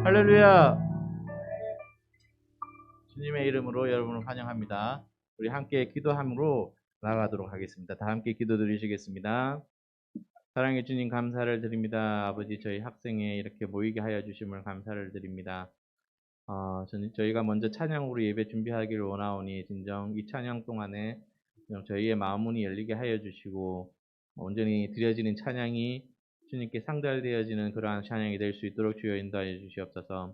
할렐루야. 주님의 이름으로 여러분을 환영합니다. 우리 함께 기도함으로 나아가도록 하겠습니다. 다 함께 기도드리시겠습니다. 사랑해 주님 감사를 드립니다. 아버지 저희 학생회 이렇게 모이게 하여 주심을 감사를 드립니다. 저희가 먼저 찬양으로 예배 준비하기를 원하오니 진정 이 찬양 동안에 저희의 마음 문이 열리게 하여 주시고 온전히 드려지는 찬양이 주님께 상달되어지는 그러한 찬양이 될 수 있도록 주여 인도하여 주시옵소서.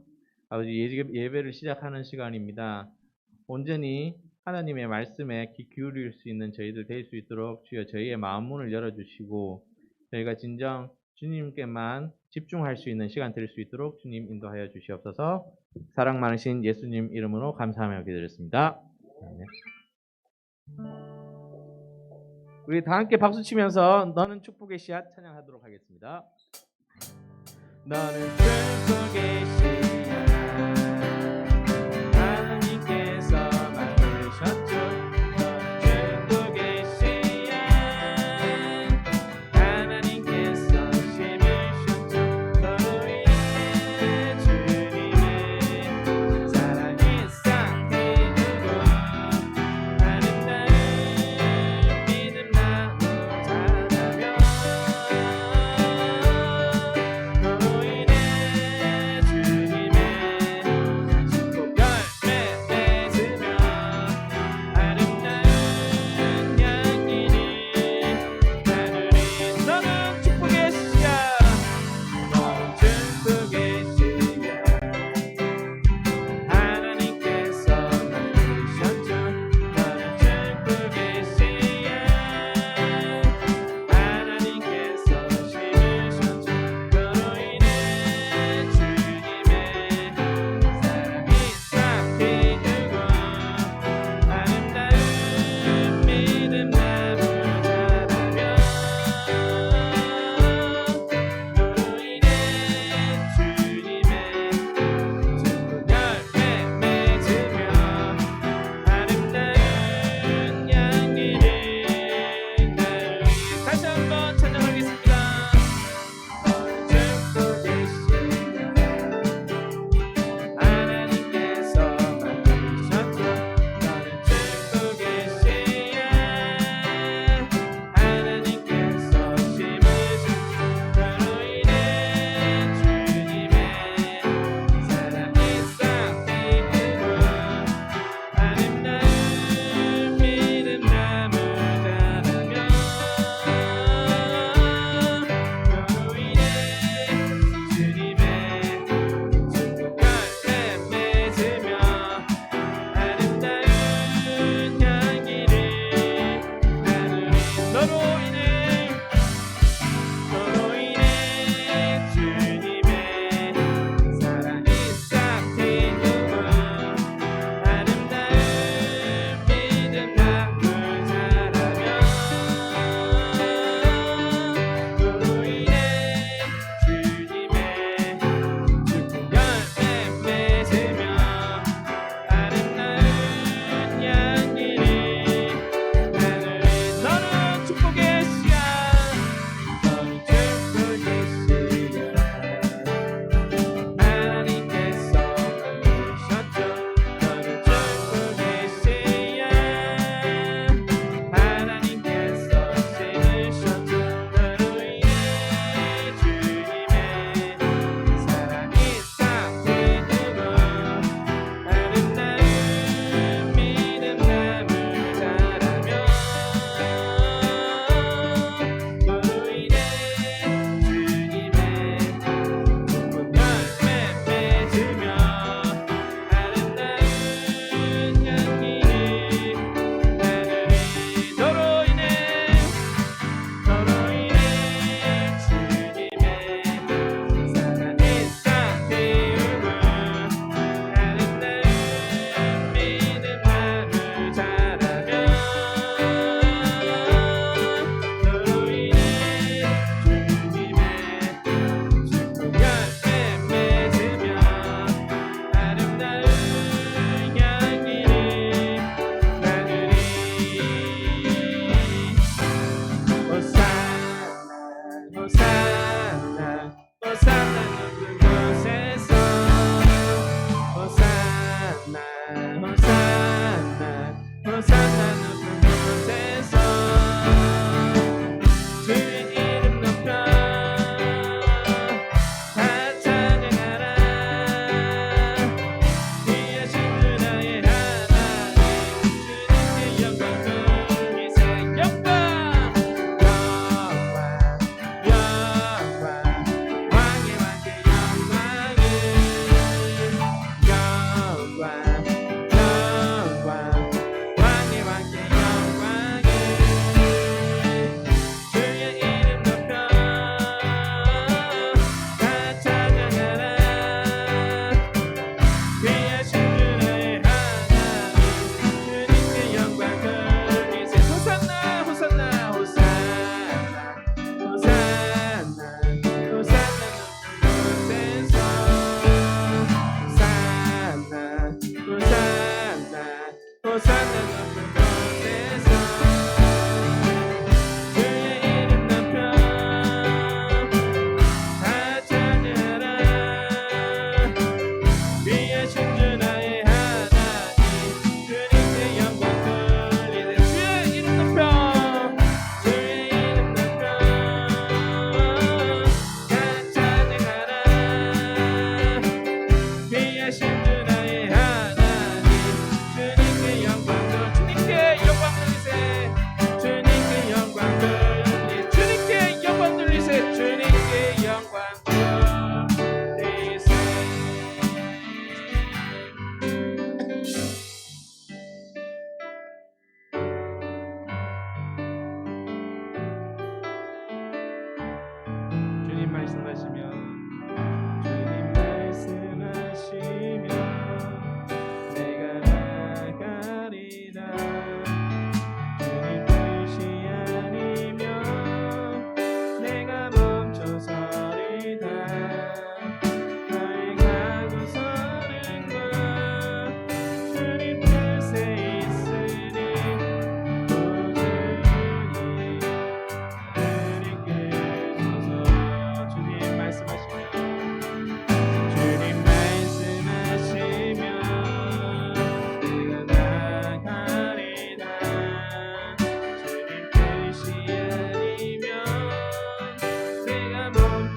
아버지 예배를 시작하는 시간입니다. 온전히 하나님의 말씀에 귀 기울일 수 있는 저희들 될 수 있도록 주여 저희의 마음 문을 열어주시고 저희가 진정 주님께만 집중할 수 있는 시간 될 수 있도록 주님 인도하여 주시옵소서. 사랑 많으신 예수님 이름으로 감사하며 기도드렸습니다. 아멘. 우리 다 함께 박수 치면서 너는 축복의 씨앗 찬양하도록 하겠습니다. 너는 축복의 씨앗 하나님께서 만드셨죠. 너는 축복의 씨앗 하나님께서 심으셨죠. 너로 인해 주님의 사랑이 싹해지고 아름다운 믿음 나누 자라며 너로 인해 주님의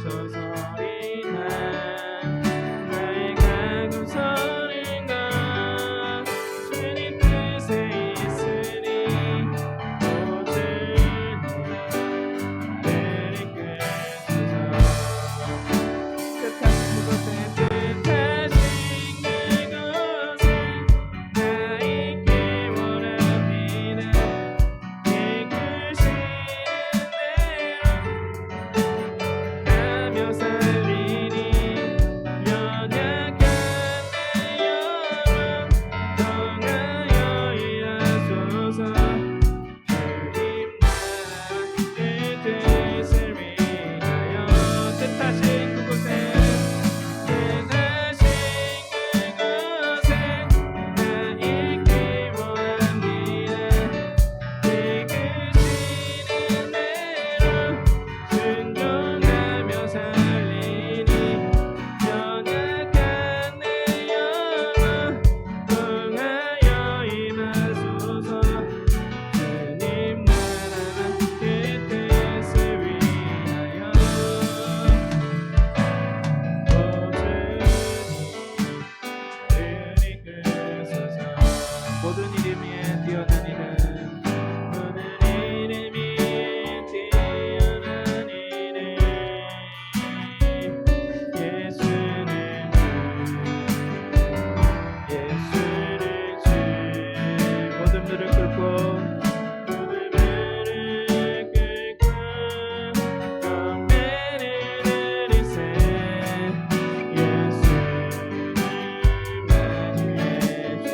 감춰서리다 나의 가구서는 것 주님 뜻에 있으니 오 주님 나를 이끄소서 뜻하신 그곳에 뜻하신 그곳에 나 있길 원합니다 이끄시는 대로 가며 살리니 연약한 내 영혼 평하여 일하소서 주님 나라 그 뜻을 위하여 뜻하신 그곳에 뜻하신 그곳에 나 있길 원합니다 이끄시는 대로 순종하며 살리니 연약한 내 영혼 통하여 임하소서 주님 나라 그 뜻을 위하여 오 주님 나를 이끄소서 모든 이름에 뛰어난 이름 모든 이름이 뛰어난 이름 예수는 주 예수는 주 모든 무릎 꿇고 모든 무릎 꿇고 경배를 드리세 예수님만 주 예수는 주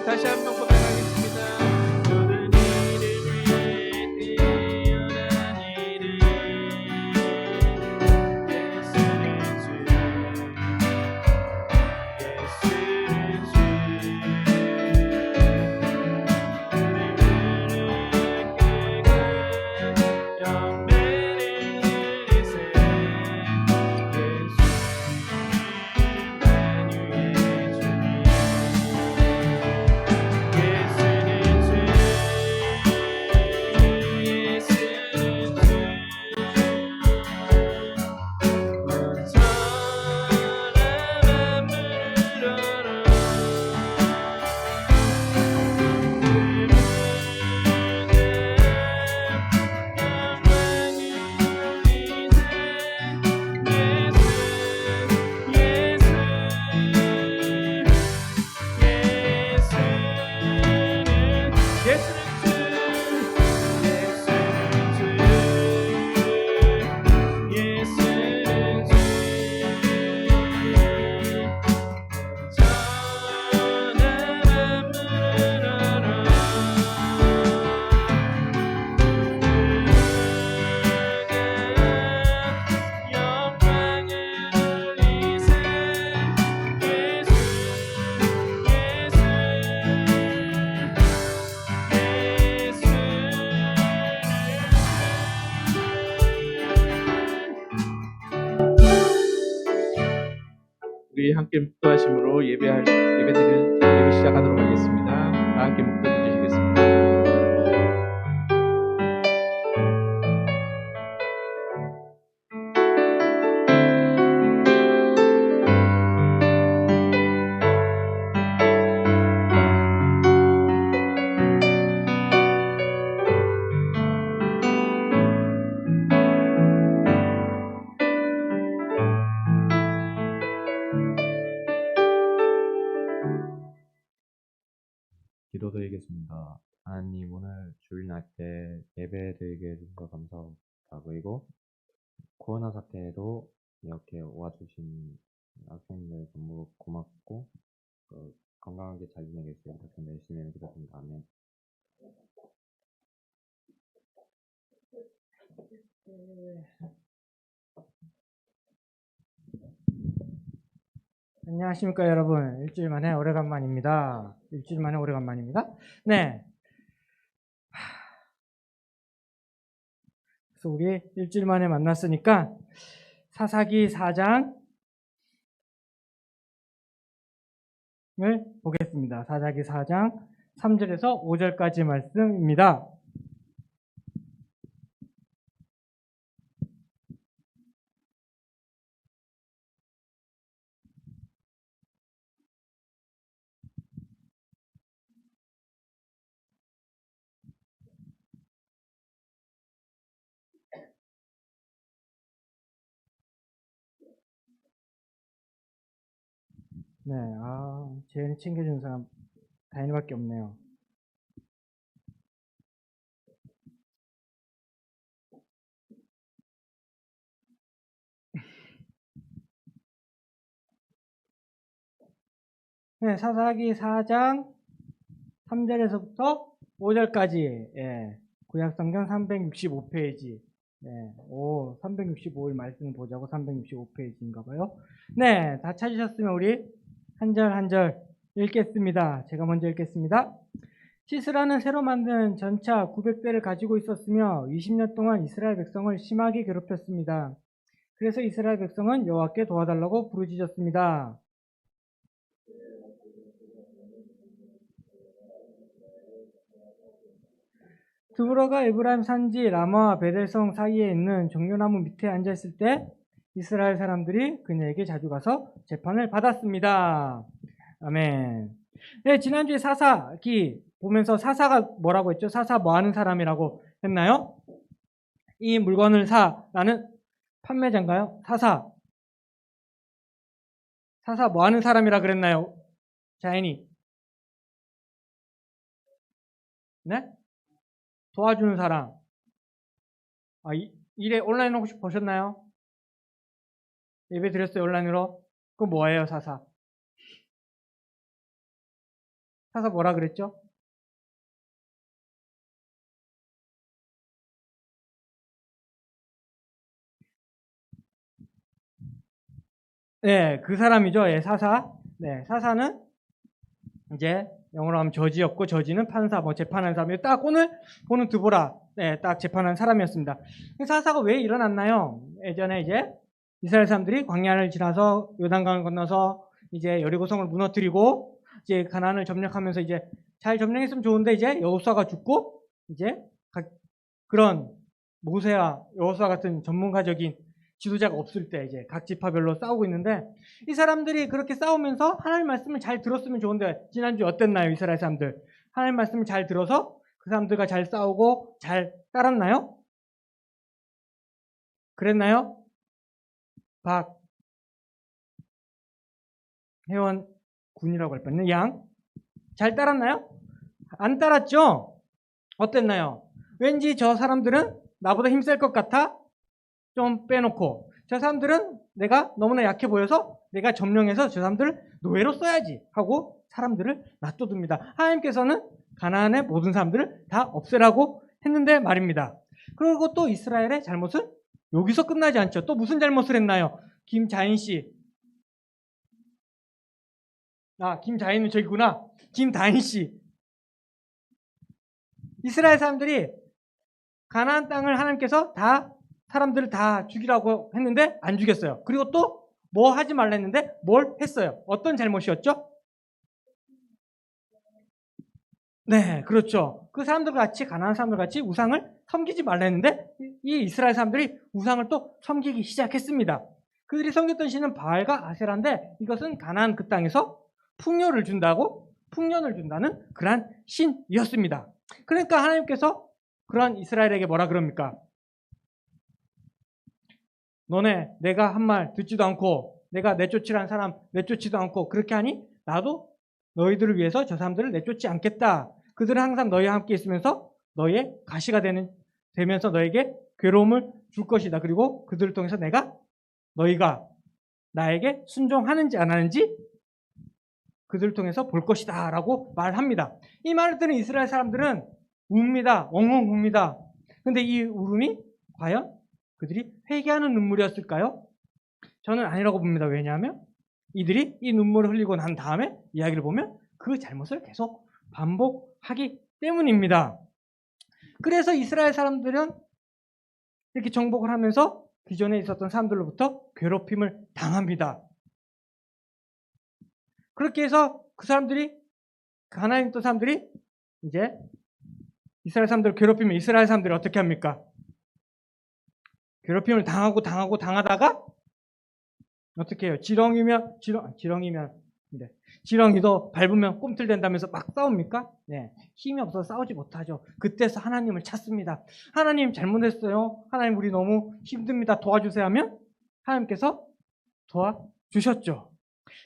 다시 한번 고백하겠습니다. 모든 이름 위에 뛰어난 이름 예수는 주 예수는 주 우리 무릎 꿇고 영배를 드리세 예수님 만유의 주님 예수는 주 예수는 주 온 사람만 물어라 우리 함께 묵도하심으로 예배 시작하도록 하겠습니다. 다 함께 묵도해 주시겠습니다. 기도드리겠습니다. 하나님 오늘 주일날 때 예배 드리게 해주셔서 감사하고 그리고 코로나 사태에도 이렇게 와주신 학생들 전부 고맙고 건강하게 잘 지내겠습니다. 열심히 기도합니다. 아멘. 안녕하십니까 여러분. 일주일 만에 오래간만입니다. 네. 그래서 우리 일주일 만에 만났으니까 사사기 4장을 보겠습니다. 사사기 4장 3절에서 5절까지 말씀입니다. 네, 제일 챙겨주는 사람 다인이밖에 없네요. 네, 사사기 4장 3절에서부터 5절까지, 예, 구약성경 365페이지, 네, 365일 말씀을 보자고 365페이지인가 봐요. 네, 다 찾으셨으면 우리 한 절 한 절 읽겠습니다. 제가 먼저 읽겠습니다. 시스라는 새로 만든 전차 900대를 가지고 있었으며 20년 동안 이스라엘 백성을 심하게 괴롭혔습니다. 그래서 이스라엘 백성은 여호와께 도와달라고 부르짖었습니다. 드보라가 에브라임 산지 라마와 베델성 사이에 있는 종려나무 밑에 앉아있을 때 이스라엘 사람들이 그녀에게 자주 가서 재판을 받았습니다. 아멘. 네, 지난주에 사사기 보면서 사사가 뭐라고 했죠? 사사 뭐 하는 사람이라고 했나요? 이 물건을 사라는 판매자인가요? 사사 뭐 하는 사람이라 그랬나요? 자연이. 네? 도와주는 사람. 일에 온라인 혹시 보셨나요? 예배 드렸어요, 온라인으로? 그건 뭐예요, 사사? 사사 뭐라 그랬죠? 네, 그 사람이죠. 예, 사사. 네, 사사는 이제 영어로 하면 저지였고, 저지는 판사, 뭐 재판하는 사람이 딱 오늘 보는 드보라, 네, 딱 재판하는 사람이었습니다. 사사가 왜 일어났나요? 예전에 이제 이스라엘 사람들이 광야를 지나서 요단강을 건너서 이제 여리고성을 무너뜨리고 이제 가나안을 점령하면서 이제 잘 점령했으면 좋은데 이제 여호수아가 죽고 이제 그런 모세와 여호수아 같은 전문가적인 지도자가 없을 때 이제 각 지파별로 싸우고 있는데 이 사람들이 그렇게 싸우면서 하나님 말씀을 잘 들었으면 좋은데 지난주에 어땠나요? 이스라엘 사람들 하나님 말씀을 잘 들어서 그 사람들과 잘 싸우고 잘 따랐나요? 그랬나요? 박혜원 군이라고 할 뻔했네. 양 잘 따랐나요? 안 따랐죠? 어땠나요? 왠지 저 사람들은 나보다 힘셀 것 같아 좀 빼놓고 저 사람들은 내가 너무나 약해 보여서 내가 점령해서 저 사람들을 노예로 써야지 하고 사람들을 놔둬둡니다. 하나님께서는 가나안의 모든 사람들을 다 없애라고 했는데 말입니다. 그리고 또 이스라엘의 잘못은 여기서 끝나지 않죠. 또 무슨 잘못을 했나요? 김자인 씨. 김자인은 저기구나. 김다인 씨. 이스라엘 사람들이 가나안 땅을 하나님께서 다 사람들을 다 죽이라고 했는데 안 죽였어요. 그리고 또 뭐 하지 말라 했는데 뭘 했어요? 어떤 잘못이었죠? 네, 그렇죠. 그 사람들 같이 가나안 사람들 같이 우상을 섬기지 말라 했는데 이 이스라엘 사람들이 우상을 또 섬기기 시작했습니다. 그들이 섬겼던 신은 바알과 아세라인데 이것은 가나안 그 땅에서 풍요를 준다는 그러한 신이었습니다. 그러니까 하나님께서 그런 이스라엘에게 뭐라 그럽니까? 너네 내가 한 말 듣지도 않고 내가 내쫓으라는 사람 내쫓지도 않고 그렇게 하니 나도 너희들을 위해서 저 사람들을 내쫓지 않겠다. 그들은 항상 너희와 함께 있으면서 너희의 가시가 되면서 너에게 괴로움을 줄 것이다. 그리고 그들을 통해서 너희가 나에게 순종하는지 안 하는지 그들을 통해서 볼 것이다 라고 말합니다. 이 말을 듣는 이스라엘 사람들은 웁니다. 엉엉 웁니다. 근데 이 울음이 과연 그들이 회개하는 눈물이었을까요? 저는 아니라고 봅니다. 왜냐하면 이들이 이 눈물을 흘리고 난 다음에 이야기를 보면 그 잘못을 계속 반복하기 때문입니다. 그래서 이스라엘 사람들은 이렇게 정복을 하면서 기존에 있었던 사람들로부터 괴롭힘을 당합니다. 그렇게 해서 그 사람들이, 가나안에 있던 사람들이 이제 이스라엘 사람들을 괴롭히면 이스라엘 사람들이 어떻게 합니까? 괴롭힘을 당하다가 어떻게 해요? 지렁이도 밟으면 꿈틀댄다면서 막 싸웁니까? 네, 힘이 없어서 싸우지 못하죠. 그때서 하나님을 찾습니다. 하나님 잘못했어요. 하나님 우리 너무 힘듭니다. 도와주세요 하면 하나님께서 도와주셨죠.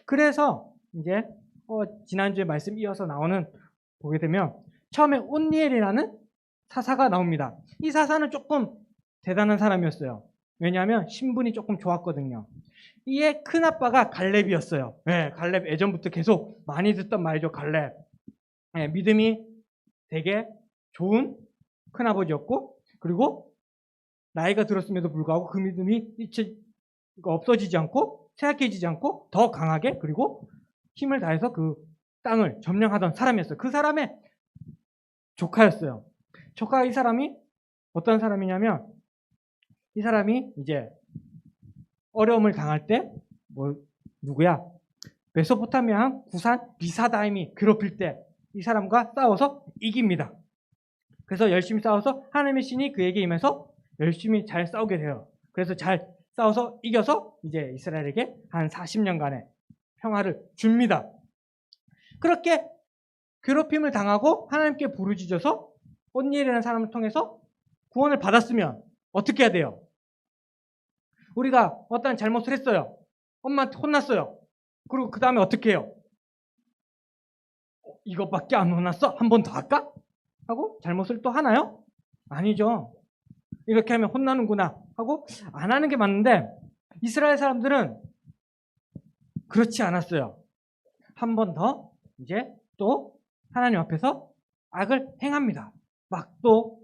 그래서 이제 지난주에 말씀 이어서 보게 되면 처음에 온니엘이라는 사사가 나옵니다. 이 사사는 조금 대단한 사람이었어요. 왜냐하면 신분이 조금 좋았거든요. 이의 큰아빠가 갈렙이었어요. 네, 갈렙 예전부터 계속 많이 듣던 말이죠. 갈렙. 네, 믿음이 되게 좋은 큰아버지였고, 그리고 나이가 들었음에도 불구하고 그 믿음이 없어지지 않고 쇠약해지지 않고 더 강하게, 그리고 힘을 다해서 그 땅을 점령하던 사람이었어요. 그 사람의 조카였어요. 이 사람이 어떤 사람이냐면, 이 사람이 이제 어려움을 당할 때 누구야? 메소포타미아 구산 리사다임이 괴롭힐 때 이 사람과 싸워서 이깁니다. 그래서 열심히 싸워서 하나님의 신이 그에게 임해서 열심히 잘 싸우게 돼요. 그래서 잘 싸워서 이겨서 이제 이스라엘에게 한 40년간의 평화를 줍니다. 그렇게 괴롭힘을 당하고 하나님께 부르짖어서 온니엘이라는 사람을 통해서 구원을 받았으면 어떻게 해야 돼요? 우리가 어떤 잘못을 했어요. 엄마한테 혼났어요. 그리고 그 다음에 어떻게 해요? 이것밖에 안 혼났어? 한 번 더 할까? 하고 잘못을 또 하나요? 아니죠. 이렇게 하면 혼나는구나 하고 안 하는 게 맞는데, 이스라엘 사람들은 그렇지 않았어요. 한 번 더 이제 또 하나님 앞에서 악을 행합니다. 막 또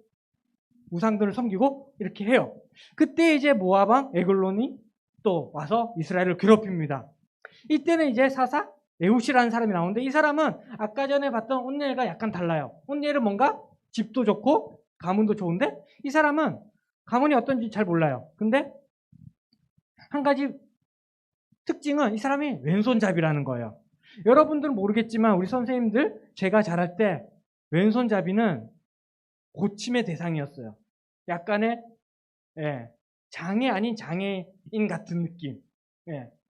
우상들을 섬기고 이렇게 해요. 그때 이제 모압 왕 에글론이 또 와서 이스라엘을 괴롭힙니다. 이때는 이제 사사 에훗이라는 사람이 나오는데, 이 사람은 아까 전에 봤던 온니엘과 약간 달라요. 온니엘은 뭔가 집도 좋고 가문도 좋은데, 이 사람은 가문이 어떤지 잘 몰라요. 근데 한 가지 특징은 이 사람이 왼손잡이라는 거예요. 여러분들은 모르겠지만 우리 선생님들, 제가 자랄 때 왼손잡이는 고침의 대상이었어요. 약간의 장애 아닌 장애인 같은 느낌.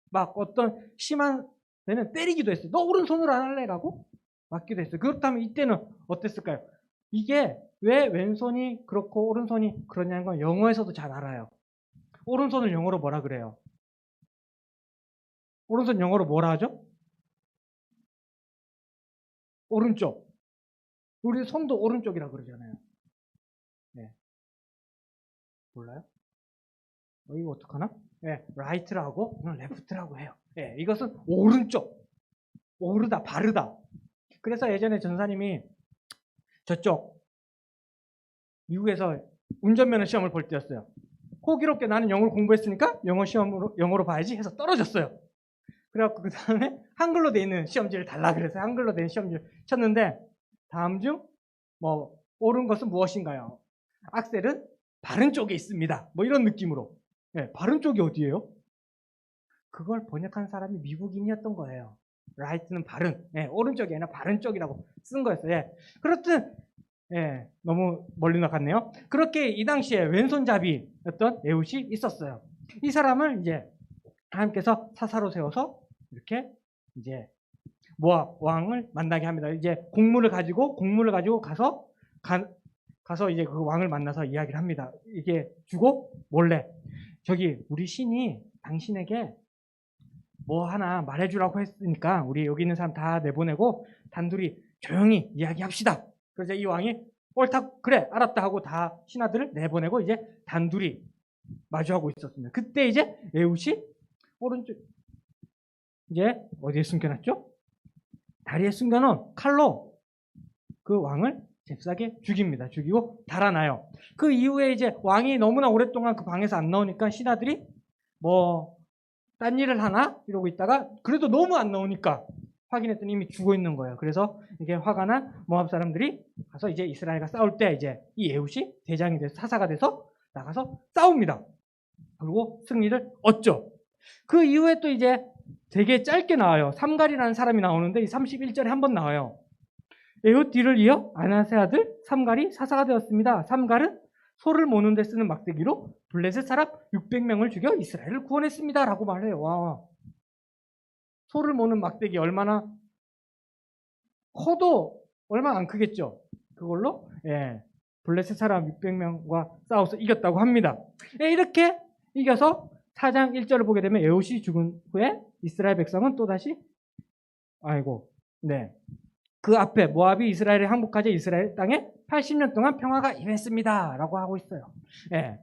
막 어떤 심한 데는 때리기도 했어요. 너 오른손으로 안 할래? 라고 맞기도 했어요. 그렇다면 이때는 어땠을까요? 이게 왜 왼손이 그렇고 오른손이 그러냐는 건 영어에서도 잘 알아요. 오른손을 영어로 뭐라 그래요? 오른손 영어로 뭐라 하죠? 오른쪽. 우리 손도 오른쪽이라 그러잖아요. 몰라요? 이거 어떡하나? 라이트라고 오늘 레프트라고 해요. 이것은 오른쪽. 오르다, 바르다. 그래서 예전에 전사님이 저쪽 미국에서 운전면허 시험을 볼 때였어요. 호기롭게 나는 영어를 공부했으니까 영어로 봐야지 해서 떨어졌어요. 그래갖고 그 다음에 한글로 돼 있는 시험지를 달라 그래서 한글로 된 시험지를 쳤는데, 다음 중 옳은 것은 무엇인가요? 악셀은 바른 쪽에 있습니다. 이런 느낌으로. 바른 쪽이 어디예요? 그걸 번역한 사람이 미국인이었던 거예요. 라이트는 바른, 오른쪽이 아니라 바른 쪽이라고 쓴 거였어요. 그렇든 너무 멀리 나갔네요. 그렇게 이 당시에 왼손잡이였던 에훗이 있었어요. 이 사람을 이제 하나님께서 사사로 세워서 이렇게 이제 모압 왕을 만나게 합니다. 이제 곡물을 가지고 가서 이제 그 왕을 만나서 이야기를 합니다. 이게 주고 몰래 저기 우리 신이 당신에게 뭐 하나 말해주라고 했으니까 우리 여기 있는 사람 다 내보내고 단둘이 조용히 이야기합시다. 그래서 이 왕이 옳다, 그래, 알았다 하고 다 신하들을 내보내고 이제 단둘이 마주하고 있었습니다. 그때 이제 에훗이 오른쪽 이제 어디에 숨겨놨죠? 다리에 숨겨놓은 칼로 그 왕을 잽싸게 죽입니다. 죽이고 달아나요. 그 이후에 이제 왕이 너무나 오랫동안 그 방에서 안 나오니까 신하들이 뭐 딴 일을 하나 이러고 있다가 그래도 너무 안 나오니까 확인했더니 이미 죽어 있는 거예요. 그래서 이게 화가 난 모압 사람들이 가서 이제 이스라엘과 싸울 때 이제 이 에훗이 대장이 돼서 사사가 돼서 나가서 싸웁니다. 그리고 승리를 얻죠. 그 이후에 또 이제 되게 짧게 나와요. 삼갈이라는 사람이 나오는데 이 31절에 한 번 나와요. 에훗 뒤를 이어 아나세 아들 삼갈이 사사가 되었습니다. 삼갈은 소를 모는 데 쓰는 막대기로 블레셋 사람 600명을 죽여 이스라엘을 구원했습니다. 라고 말해요. 와, 소를 모는 막대기 얼마나 커도 얼마 안 크겠죠. 그걸로 블레셋 사람 600명과 싸워서 이겼다고 합니다. 이렇게 이겨서 4장 1절을 보게 되면 에훗이 죽은 후에 이스라엘 백성은 또다시 그 앞에 모압이 이스라엘에 항복하자 이스라엘 땅에 80년 동안 평화가 임했습니다. 라고 하고 있어요.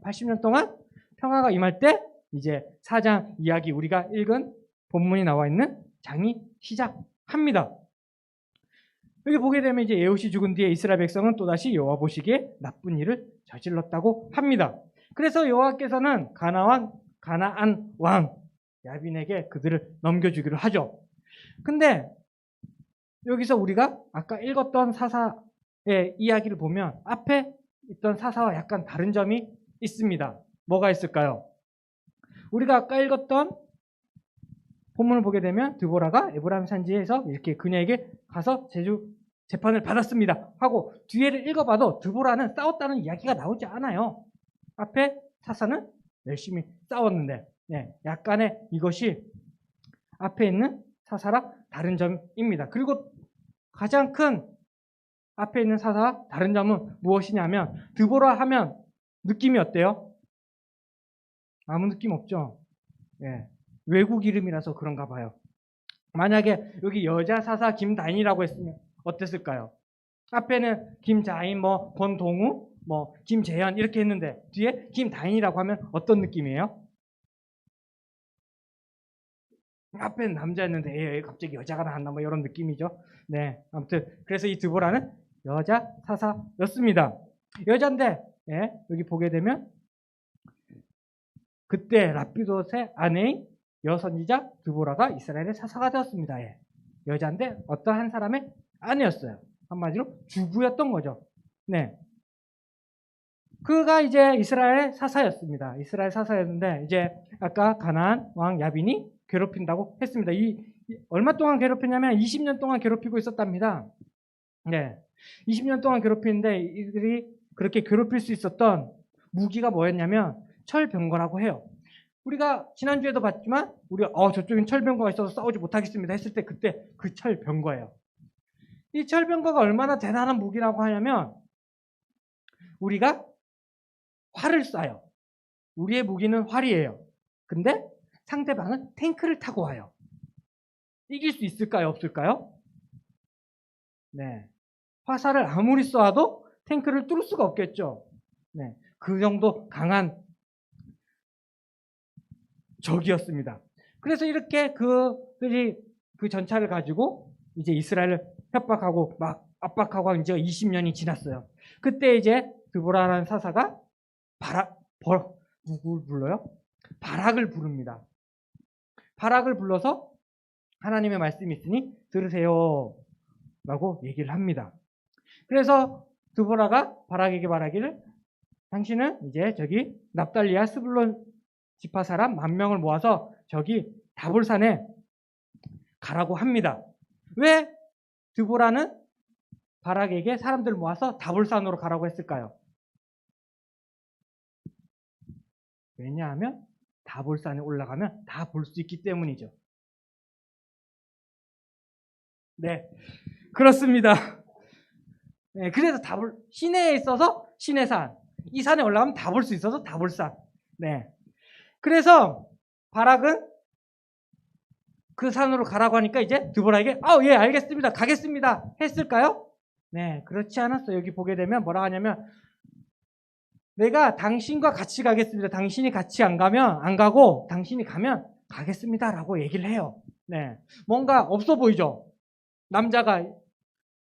80년 동안 평화가 임할 때 이제 4장 이야기 우리가 읽은 본문이 나와 있는 장이 시작합니다. 여기 보게 되면 이제 에훗이 죽은 뒤에 이스라엘 백성은 또다시 여호와 보시기에 나쁜 일을 저질렀다고 합니다. 그래서 여호와께서는 가나안 왕 야빈에게 그들을 넘겨주기로 하죠. 근데 여기서 우리가 아까 읽었던 사사의 이야기를 보면 앞에 있던 사사와 약간 다른 점이 있습니다. 뭐가 있을까요? 우리가 아까 읽었던 본문을 보게 되면 드보라가 에브라임 산지에서 이렇게 그녀에게 가서 재판을 받았습니다 하고 뒤에를 읽어봐도 드보라는 싸웠다는 이야기가 나오지 않아요. 앞에 사사는 열심히 싸웠는데 약간의 이것이 앞에 있는 사사랑 다른 점입니다. 그리고 가장 큰 앞에 있는 사사와 다른 점은 무엇이냐면 드보라 하면 느낌이 어때요? 아무 느낌 없죠? 외국 이름이라서 그런가 봐요. 만약에 여기 여자 사사 김다인이라고 했으면 어땠을까요? 앞에는 김자인, 권동우, 김재현 이렇게 했는데 뒤에 김다인이라고 하면 어떤 느낌이에요? 앞에는 남자였는데 갑자기 여자가 나왔나 이런 느낌이죠. 아무튼 그래서 이 드보라는 여자 사사였습니다. 여잔데 여기 보게 되면 그때 라피돗의 아내인 여선지자 드보라가 이스라엘의 사사가 되었습니다. 여잔데 어떠한 사람의 아내였어요. 한마디로 주부였던 거죠. 그가 이제 이스라엘 사사였습니다. 이스라엘 사사였는데 이제 아까 가나안 왕 야빈이 괴롭힌다고 했습니다. 얼마 동안 괴롭혔냐면 20년 동안 괴롭히고 있었답니다. 20년 동안 괴롭히는데 이들이 그렇게 괴롭힐 수 있었던 무기가 뭐였냐면 철병거라고 해요. 우리가 지난주에도 봤지만 우리가 저쪽엔 철병거가 있어서 싸우지 못하겠습니다 했을 때 그때 그 철병거예요. 이 철병거가 얼마나 대단한 무기라고 하냐면 우리가 활을 쏴요. 우리의 무기는 활이에요. 근데 상대방은 탱크를 타고 와요. 이길 수 있을까요? 없을까요? 화살을 아무리 쏘아도 탱크를 뚫을 수가 없겠죠. 그 정도 강한 적이었습니다. 그래서 이렇게 그들이 그 전차를 가지고 이제 이스라엘을 협박하고 막 압박하고 이제 20년이 지났어요. 그때 이제 드보라라는 사사가 누굴 불러요? 바락을 부릅니다. 바락을 불러서 하나님의 말씀이 있으니 들으세요 라고 얘기를 합니다. 그래서 드보라가 바락에게 말하기를 당신은 이제 저기 납달리아 스불론 지파 사람 10,000명을 모아서 저기 다볼산에 가라고 합니다. 왜 드보라는 바락에게 사람들 모아서 다볼산으로 가라고 했을까요? 왜냐하면 다볼산에 올라가면 다 볼 수 있기 때문이죠. 그렇습니다. 그래서 시내에 있어서 시내산, 이 산에 올라가면 다 볼 수 있어서 다볼산. 그래서 바락은 그 산으로 가라고 하니까 이제 드보라에게 예 알겠습니다 가겠습니다 했을까요? 그렇지 않았어요. 여기 보게 되면 뭐라 하냐면 내가 당신과 같이 가겠습니다. 당신이 같이 안 가고 당신이 가면 가겠습니다 라고 얘기를 해요. 뭔가 없어 보이죠? 남자가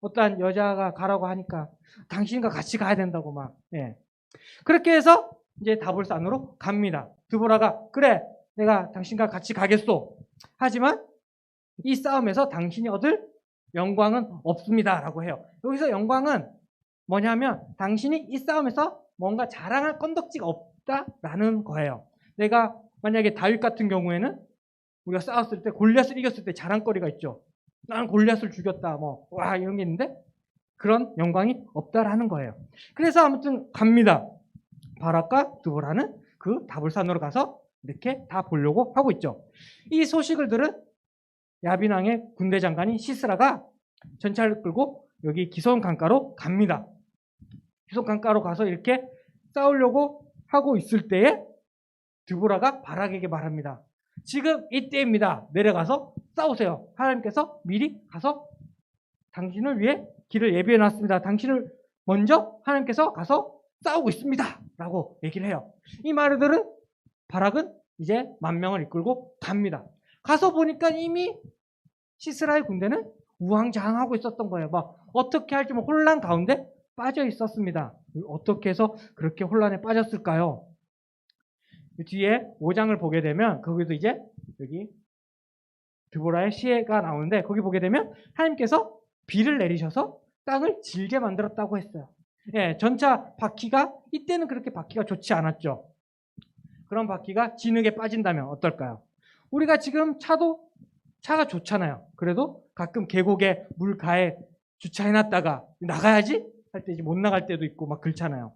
어떠한 여자가 가라고 하니까 당신과 같이 가야 된다고 막. 예. 그렇게 해서 이제 다볼산으로 갑니다. 드보라가 그래 내가 당신과 같이 가겠소. 하지만 이 싸움에서 당신이 얻을 영광은 없습니다 라고 해요. 여기서 영광은 뭐냐면 당신이 이 싸움에서 뭔가 자랑할 건덕지가 없다라는 거예요. 내가 만약에 다윗 같은 경우에는 우리가 싸웠을 때 골리앗을 이겼을 때 자랑거리가 있죠. 나는 골리앗을 죽였다 뭐 와 이런 게 있는데 그런 영광이 없다라는 거예요. 그래서 아무튼 갑니다. 바락과 드보라는 그 다볼산으로 가서 이렇게 다 보려고 하고 있죠. 이 소식을 들은 야빈 왕의 군대 장관인 시스라가 전차를 끌고 여기 기손 강가로 갑니다. 기손 강가로 가서 이렇게 싸우려고 하고 있을 때에 드보라가 바락에게 말합니다. 지금 이때입니다. 내려가서 싸우세요. 하나님께서 미리 가서 당신을 위해 길을 예비해 놨습니다. 당신을 먼저 하나님께서 가서 싸우고 있습니다. 라고 얘기를 해요. 이 말을 들은 바락은 이제 10,000명을 이끌고 갑니다. 가서 보니까 이미 시스라의 군대는 우왕좌왕하고 있었던 거예요. 막 어떻게 할지 뭐 혼란 가운데 빠져 있었습니다. 어떻게 해서 그렇게 혼란에 빠졌을까요? 뒤에 5장을 보게 되면 거기도 이제 여기 드보라의 시가 나오는데 거기 보게 되면 하나님께서 비를 내리셔서 땅을 질게 만들었다고 했어요. 예, 전차 바퀴가 이때는 그렇게 바퀴가 좋지 않았죠. 그런 바퀴가 진흙에 빠진다면 어떨까요? 우리가 지금 차가 좋잖아요. 그래도 가끔 계곡에 물가에 주차해놨다가 나가야지 할 때 이제 못 나갈 때도 있고 막 그렇잖아요.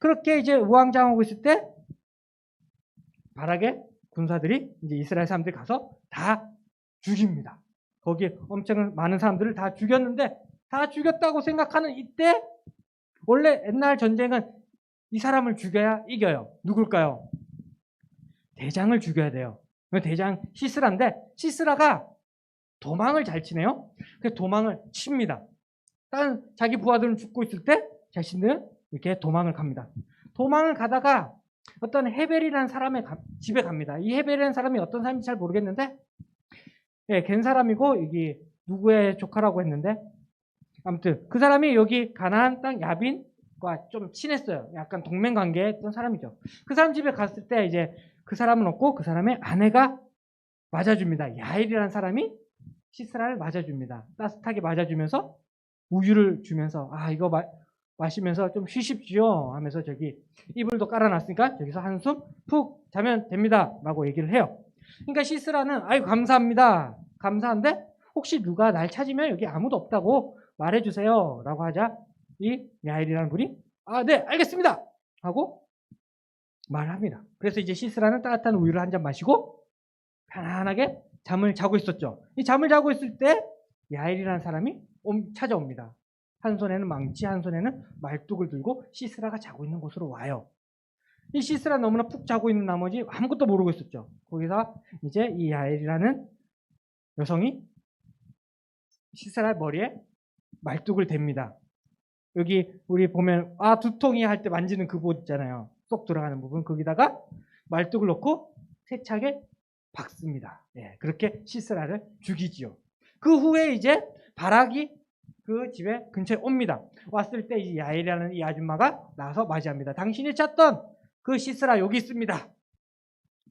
그렇게 이제 우왕좌왕하고 있을 때 바락의 군사들이 이제 이스라엘 사람들이 가서 다 죽입니다. 거기에 엄청 많은 사람들을 다 죽였는데 다 죽였다고 생각하는 이때 원래 옛날 전쟁은 이 사람을 죽여야 이겨요. 누굴까요? 대장을 죽여야 돼요. 대장 시스라인데 시스라가 도망을 잘 치네요. 그래서 도망을 칩니다. 다른 자기 부하들은 죽고 있을 때 자신들은 이렇게 도망을 갑니다. 도망을 가다가 어떤 헤벨이라는 사람의 집에 갑니다. 이 헤벨이라는 사람이 어떤 사람인지 잘 모르겠는데 예, 갠 사람이고 여기 누구의 조카라고 했는데 아무튼 그 사람이 여기 가나안 땅 야빈과 좀 친했어요. 약간 동맹 관계했던 사람이죠. 그 사람 집에 갔을 때 이제 그 사람은 없고 그 사람의 아내가 맞아줍니다. 야일이라는 사람이 시스라를 맞아줍니다. 따뜻하게 맞아주면서 우유를 주면서 아 이거 마시면서 좀 쉬십시오 하면서 저기 이불도 깔아놨으니까 저기서 한숨 푹 자면 됩니다 라고 얘기를 해요. 그러니까 시스라는 아유 감사합니다. 감사한데 혹시 누가 날 찾으면 여기 아무도 없다고 말해주세요 라고 하자 이 야일이라는 분이 아 네 알겠습니다 하고 말합니다. 그래서 이제 시스라는 따뜻한 우유를 한 잔 마시고 편안하게 잠을 자고 있었죠. 이 잠을 자고 있을 때 야일이라는 사람이 찾아옵니다. 한 손에는 망치, 한 손에는 말뚝을 들고 시스라가 자고 있는 곳으로 와요. 이 시스라 너무나 푹 자고 있는 나머지 아무것도 모르고 있었죠. 거기서 이제 이 야엘이라는 여성이 시스라의 머리에 말뚝을 댑니다. 여기 우리 보면 두통이 할 때 만지는 그 곳 있잖아요. 쏙 들어가는 부분 거기다가 말뚝을 넣고 세차게 박습니다. 예, 그렇게 시스라를 죽이지요. 그 후에 이제 바락이 그 집에 근처에 옵니다. 왔을 때 이제 야엘이라는 이 아줌마가 나와서 맞이합니다. 당신이 찾던 그 시스라 여기 있습니다.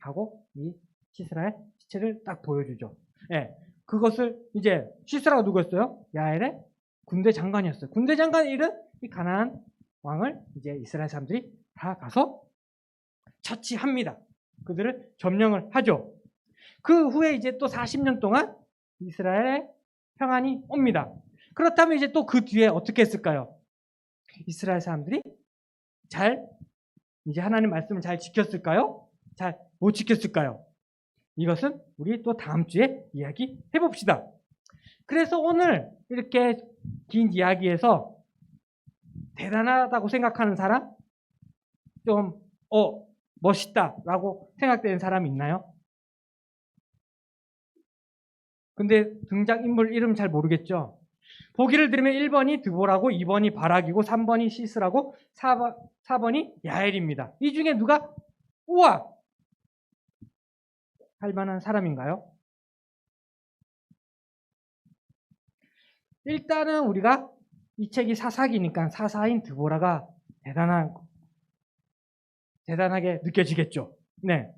하고 이 시스라의 시체를 딱 보여주죠. 예, 그것을 이제 시스라가 누구였어요? 야엘의 군대 장관이었어요. 군대 장관의 일은 이 가나안 왕을 이제 이스라엘 사람들이 다 가서 처치합니다. 그들을 점령을 하죠. 그 후에 이제 또 40년 동안 이스라엘의 평안이 옵니다. 그렇다면 이제 또 그 뒤에 어떻게 했을까요? 이스라엘 사람들이 이제 하나님 말씀을 잘 지켰을까요? 잘 못 지켰을까요? 이것은 우리 또 다음 주에 이야기 해봅시다. 그래서 오늘 이렇게 긴 이야기에서 대단하다고 생각하는 사람? 좀, 멋있다라고 생각되는 사람이 있나요? 근데 등장인물 이름 잘 모르겠죠? 보기를 들으면 1번이 드보라고 2번이 바락이고 3번이 시스라고 4번이 야엘입니다. 이 중에 누가 우와! 할 만한 사람인가요? 일단은 우리가 이 책이 사사기니까 사사인 드보라가 대단하게 느껴지겠죠. 네.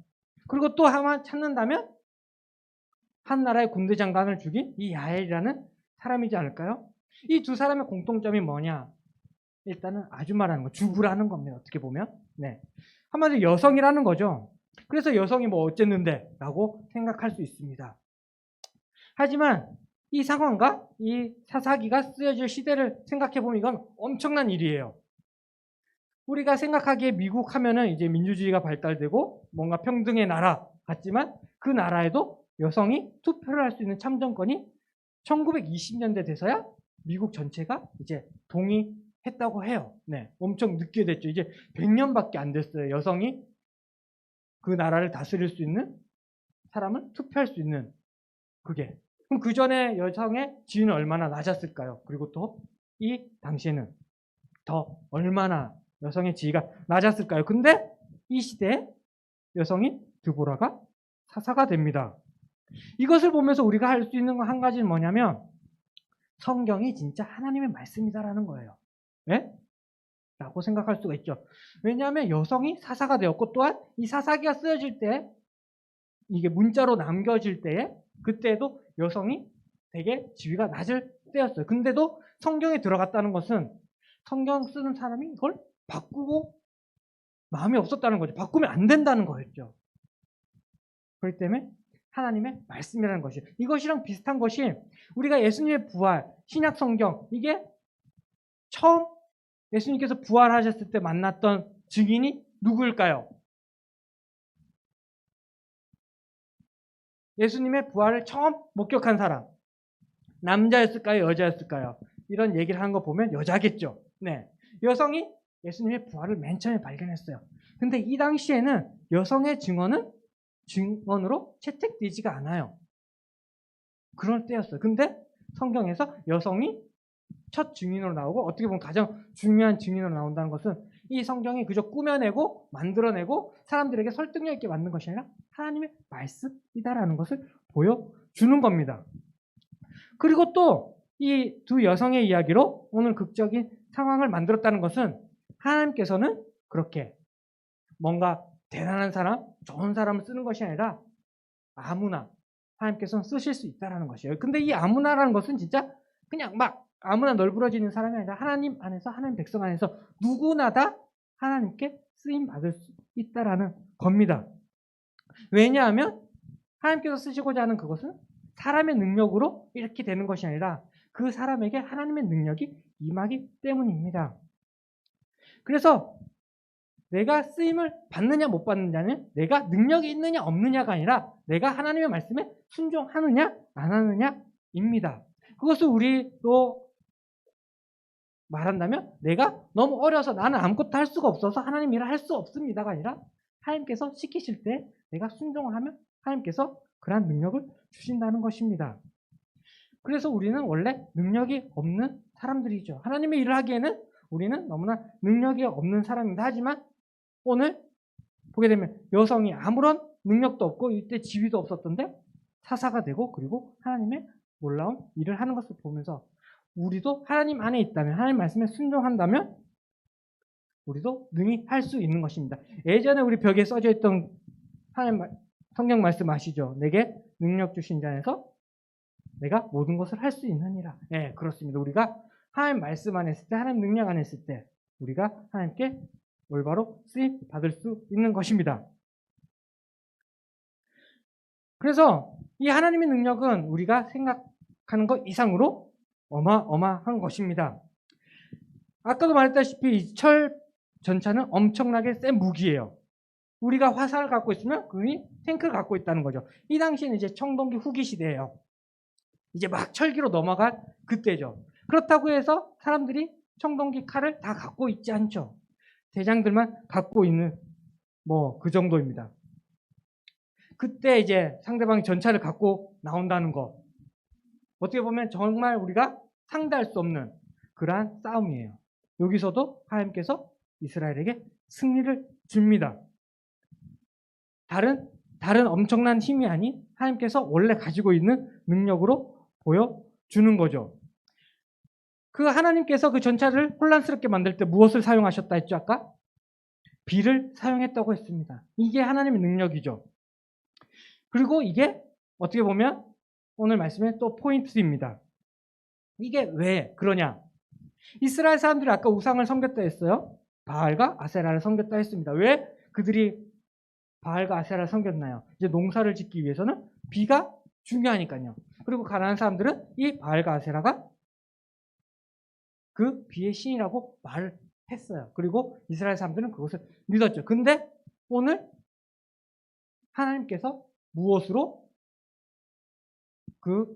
그리고 또 하나 찾는다면 한 나라의 군대 장관을 죽인 이 야엘이라는 사람이지 않을까요? 이 두 사람의 공통점이 뭐냐? 일단은 아줌마라는 거, 주부라는 겁니다. 어떻게 보면. 네. 한마디로 여성이라는 거죠. 그래서 여성이 뭐 어쨌는데 라고 생각할 수 있습니다. 하지만 이 상황과 이 사사기가 쓰여질 시대를 생각해보면 이건 엄청난 일이에요. 우리가 생각하기에 미국 하면은 이제 민주주의가 발달되고 뭔가 평등의 나라 같지만 그 나라에도 여성이 투표를 할 수 있는 참정권이 1920년대 돼서야 미국 전체가 이제 동의했다고 해요. 네, 엄청 늦게 됐죠. 이제 100년밖에 안 됐어요. 여성이 그 나라를 다스릴 수 있는 사람을 투표할 수 있는 그게. 그럼 그 전에 여성의 지위는 얼마나 낮았을까요? 그리고 또 이 당시에는 더 얼마나 여성의 지위가 낮았을까요? 근데 이 시대에 여성이 드보라가 사사가 됩니다. 이것을 보면서 우리가 할 수 있는 건 한 가지는 뭐냐면 성경이 진짜 하나님의 말씀이다라는 거예요. 네? 라고 생각할 수가 있죠. 왜냐하면 여성이 사사가 되었고 또한 이 사사기가 쓰여질 때 이게 문자로 남겨질 때에 그때도 여성이 되게 지위가 낮을 때였어요. 근데도 성경에 들어갔다는 것은 성경 쓰는 사람이 이걸 바꾸고 마음이 없었다는 거죠. 바꾸면 안 된다는 거였죠. 그렇기 때문에 하나님의 말씀이라는 것이 이것이랑 비슷한 것이 우리가 예수님의 부활, 신약 성경 이게 처음 예수님께서 부활하셨을 때 만났던 증인이 누구일까요? 예수님의 부활을 처음 목격한 사람 남자였을까요? 여자였을까요? 이런 얘기를 하는 거 보면 여자겠죠. 네, 여성이 예수님의 부활을 맨 처음에 발견했어요. 근데 이 당시에는 여성의 증언은 증언으로 채택되지가 않아요. 그럴 때였어요. 근데 성경에서 여성이 첫 증인으로 나오고 어떻게 보면 가장 중요한 증인으로 나온다는 것은 이 성경이 그저 꾸며내고 만들어내고 사람들에게 설득력 있게 만든 것이 아니라 하나님의 말씀이다라는 것을 보여주는 겁니다. 그리고 또 이 두 여성의 이야기로 오늘 극적인 상황을 만들었다는 것은 하나님께서는 그렇게 뭔가 대단한 사람, 좋은 사람을 쓰는 것이 아니라 아무나 하나님께서는 쓰실 수 있다는 것이에요. 근데 이 아무나라는 것은 진짜 그냥 막 아무나 널브러지는 사람이 아니라 하나님 안에서 하나님 백성 안에서 누구나 다 하나님께 쓰임 받을 수 있다라는 겁니다. 왜냐하면 하나님께서 쓰시고자 하는 그것은 사람의 능력으로 이렇게 되는 것이 아니라 그 사람에게 하나님의 능력이 임하기 때문입니다. 그래서 내가 쓰임을 받느냐 못 받느냐는 내가 능력이 있느냐 없느냐가 아니라 내가 하나님의 말씀에 순종하느냐 안 하느냐입니다. 그것을 우리로 말한다면 내가 너무 어려서 나는 아무것도 할 수가 없어서 하나님 일을 할 수 없습니다가 아니라 하나님께서 시키실 때 내가 순종을 하면 하나님께서 그러한 능력을 주신다는 것입니다. 그래서 우리는 원래 능력이 없는 사람들이죠. 하나님의 일을 하기에는 우리는 너무나 능력이 없는 사람입니다. 하지만 오늘 보게 되면 여성이 아무런 능력도 없고 이때 지위도 없었던데 사사가 되고 그리고 하나님의 놀라운 일을 하는 것을 보면서 우리도 하나님 안에 있다면 하나님 말씀에 순종한다면 우리도 능히 할 수 있는 것입니다. 예전에 우리 벽에 써져 있던 하나님 성경 말씀 아시죠? 내게 능력 주신 자 안에서 내가 모든 것을 할 수 있느니라. 네, 그렇습니다. 우리가 하나님 말씀 안에 있을 때 하나님 능력 안에 있을 때 우리가 하나님께 올바로 쓰임 받을 수 있는 것입니다. 그래서 이 하나님의 능력은 우리가 생각하는 것 이상으로 어마어마한 것입니다. 아까도 말했다시피 이 철 전차는 엄청나게 센 무기예요. 우리가 화살을 갖고 있으면 그이 탱크를 갖고 있다는 거죠. 이 당시에는 이제 청동기 후기 시대예요. 이제 막 철기로 넘어갈 그때죠. 그렇다고 해서 사람들이 청동기 칼을 다 갖고 있지 않죠. 대장들만 갖고 있는 뭐 그 정도입니다. 그때 이제 상대방이 전차를 갖고 나온다는 거 어떻게 보면 정말 우리가 상대할 수 없는 그러한 싸움이에요. 여기서도 하나님께서 이스라엘에게 승리를 줍니다. 다른 엄청난 힘이 아닌 하나님께서 원래 가지고 있는 능력으로 보여주는 거죠. 그 하나님께서 그 전차를 혼란스럽게 만들 때 무엇을 사용하셨다 했죠, 아까? 비를 사용했다고 했습니다. 이게 하나님의 능력이죠. 그리고 이게 어떻게 보면 오늘 말씀의 또 포인트입니다. 이게 왜 그러냐? 이스라엘 사람들이 아까 우상을 섬겼다 했어요. 바알과 아세라를 섬겼다 했습니다. 왜 그들이 바알과 아세라를 섬겼나요? 이제 농사를 짓기 위해서는 비가 중요하니까요. 그리고 가나안 사람들은 이 바알과 아세라가 그 비의 신이라고 말을 했어요. 그리고 이스라엘 사람들은 그것을 믿었죠. 근데 오늘 하나님께서 무엇으로 그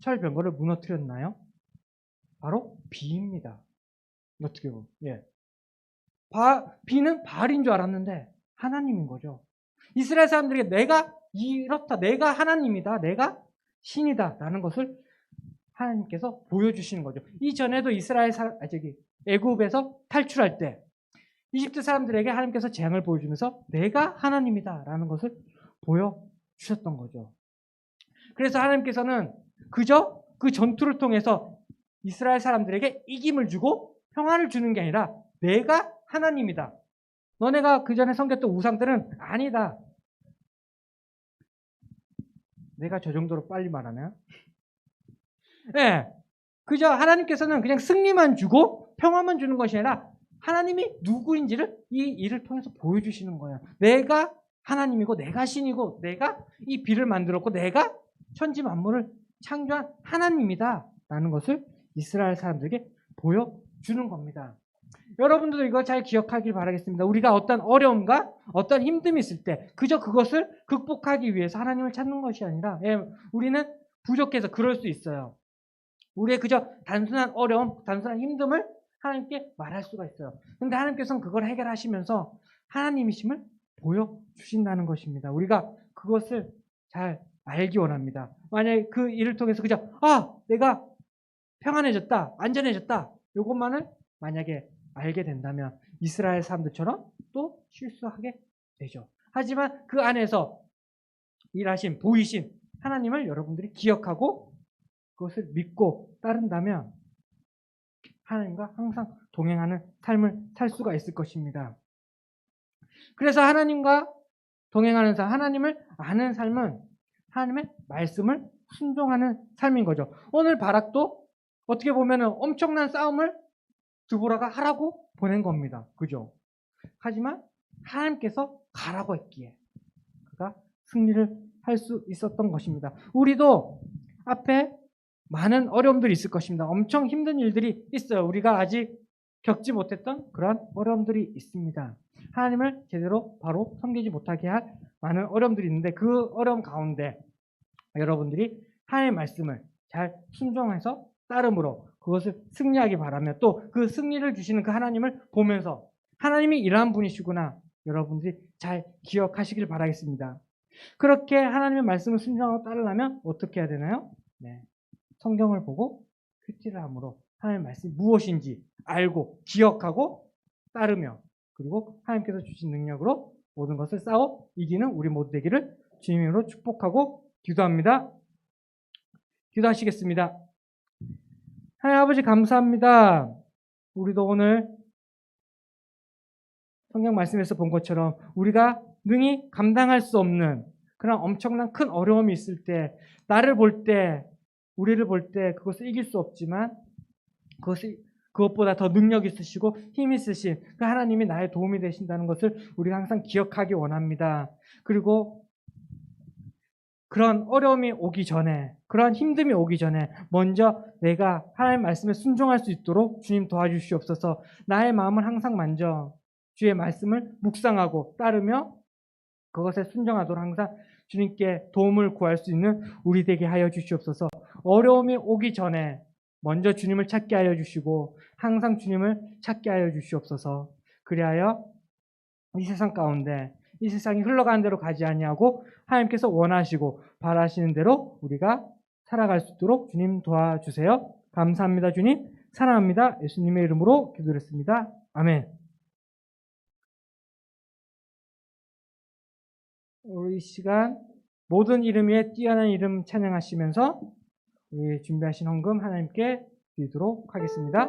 철병거를 무너뜨렸나요? 바로 비입니다. 어떻게 보면. 예. 비는 바알인 줄 알았는데 하나님인 거죠. 이스라엘 사람들에게 내가 이렇다, 내가 하나님이다, 내가 신이다 라는 것을 하나님께서 보여주시는 거죠. 이전에도 애굽에서 탈출할 때 이집트 사람들에게 하나님께서 재앙을 보여주면서 내가 하나님이다 라는 것을 보여주셨던 거죠. 그래서 하나님께서는 그저 그 전투를 통해서 이스라엘 사람들에게 이김을 주고 평안을 주는 게 아니라 내가 하나님이다. 너네가 그 전에 섬겼던 우상들은 아니다. 내가 저 정도로 빨리 말하면 네, 그저 하나님께서는 그냥 승리만 주고 평화만 주는 것이 아니라 하나님이 누구인지를 이 일을 통해서 보여주시는 거예요. 내가 하나님이고 내가 신이고 내가 이 비를 만들었고 내가 천지 만물을 창조한 하나님이다 라는 것을 이스라엘 사람들에게 보여주는 겁니다. 여러분들도 이거 잘 기억하길 바라겠습니다. 우리가 어떤 어려움과 어떤 힘듦이 있을 때 그저 그것을 극복하기 위해서 하나님을 찾는 것이 아니라 우리는 부족해서 그럴 수 있어요. 우리의 그저 단순한 어려움, 단순한 힘듦을 하나님께 말할 수가 있어요. 근데 하나님께서는 그걸 해결하시면서 하나님이심을 보여주신다는 것입니다. 우리가 그것을 잘 알기 원합니다. 만약에 그 일을 통해서 그저 내가 평안해졌다, 안전해졌다 이것만을 만약에 알게 된다면 이스라엘 사람들처럼 또 실수하게 되죠. 하지만 그 안에서 일하신, 보이신 하나님을 여러분들이 기억하고 그것을 믿고 따른다면 하나님과 항상 동행하는 삶을 살 수가 있을 것입니다. 그래서 하나님과 동행하는 삶, 하나님을 아는 삶은 하나님의 말씀을 순종하는 삶인 거죠. 오늘 바락도 어떻게 보면 엄청난 싸움을 드보라가 하라고 보낸 겁니다. 그죠? 하지만 하나님께서 가라고 했기에 그가 승리를 할 수 있었던 것입니다. 우리도 앞에 많은 어려움들이 있을 것입니다. 엄청 힘든 일들이 있어요. 우리가 아직 겪지 못했던 그런 어려움들이 있습니다. 하나님을 제대로 바로 섬기지 못하게 할 많은 어려움들이 있는데 그 어려움 가운데 여러분들이 하나님의 말씀을 잘 순종해서 따름으로 그것을 승리하기 바라며 또 그 승리를 주시는 그 하나님을 보면서 하나님이 이러한 분이시구나 여러분들이 잘 기억하시길 바라겠습니다. 그렇게 하나님의 말씀을 순종하고 따르려면 어떻게 해야 되나요? 성경을 보고 큐티를 함으로 하나님의 말씀이 무엇인지 알고 기억하고 따르며 그리고 하나님께서 주신 능력으로 모든 것을 싸워 이기는 우리 모두 되기를 주님의 이름으로 축복하고 기도합니다. 기도하시겠습니다. 하나님 아버지 감사합니다. 우리도 오늘 성경 말씀에서 본 것처럼 우리가 능히 감당할 수 없는 그런 엄청난 큰 어려움이 있을 때 나를 볼 때 우리를 볼 때 그것을 이길 수 없지만 그것보다 더 능력 있으시고 힘 있으신 그 하나님이 나의 도움이 되신다는 것을 우리가 항상 기억하기 원합니다. 그리고 그런 어려움이 오기 전에 그런 힘듦이 오기 전에 먼저 내가 하나님의 말씀에 순종할 수 있도록 주님 도와주시옵소서. 나의 마음을 항상 먼저 주의 말씀을 묵상하고 따르며 그것에 순종하도록 항상 주님께 도움을 구할 수 있는 우리 되게 하여 주시옵소서. 어려움이 오기 전에 먼저 주님을 찾게 하여 주시고 항상 주님을 찾게 하여 주시옵소서. 그리하여 이 세상 가운데 이 세상이 흘러가는 대로 가지 아니하고 하나님께서 원하시고 바라시는 대로 우리가 살아갈 수 있도록 주님 도와주세요. 감사합니다. 주님 사랑합니다. 예수님의 이름으로 기도드렸습니다. 아멘. 우리 시간 모든 이름 위에 뛰어난 이름 찬양하시면서 우리 준비하신 헌금 하나님께 드리도록 하겠습니다.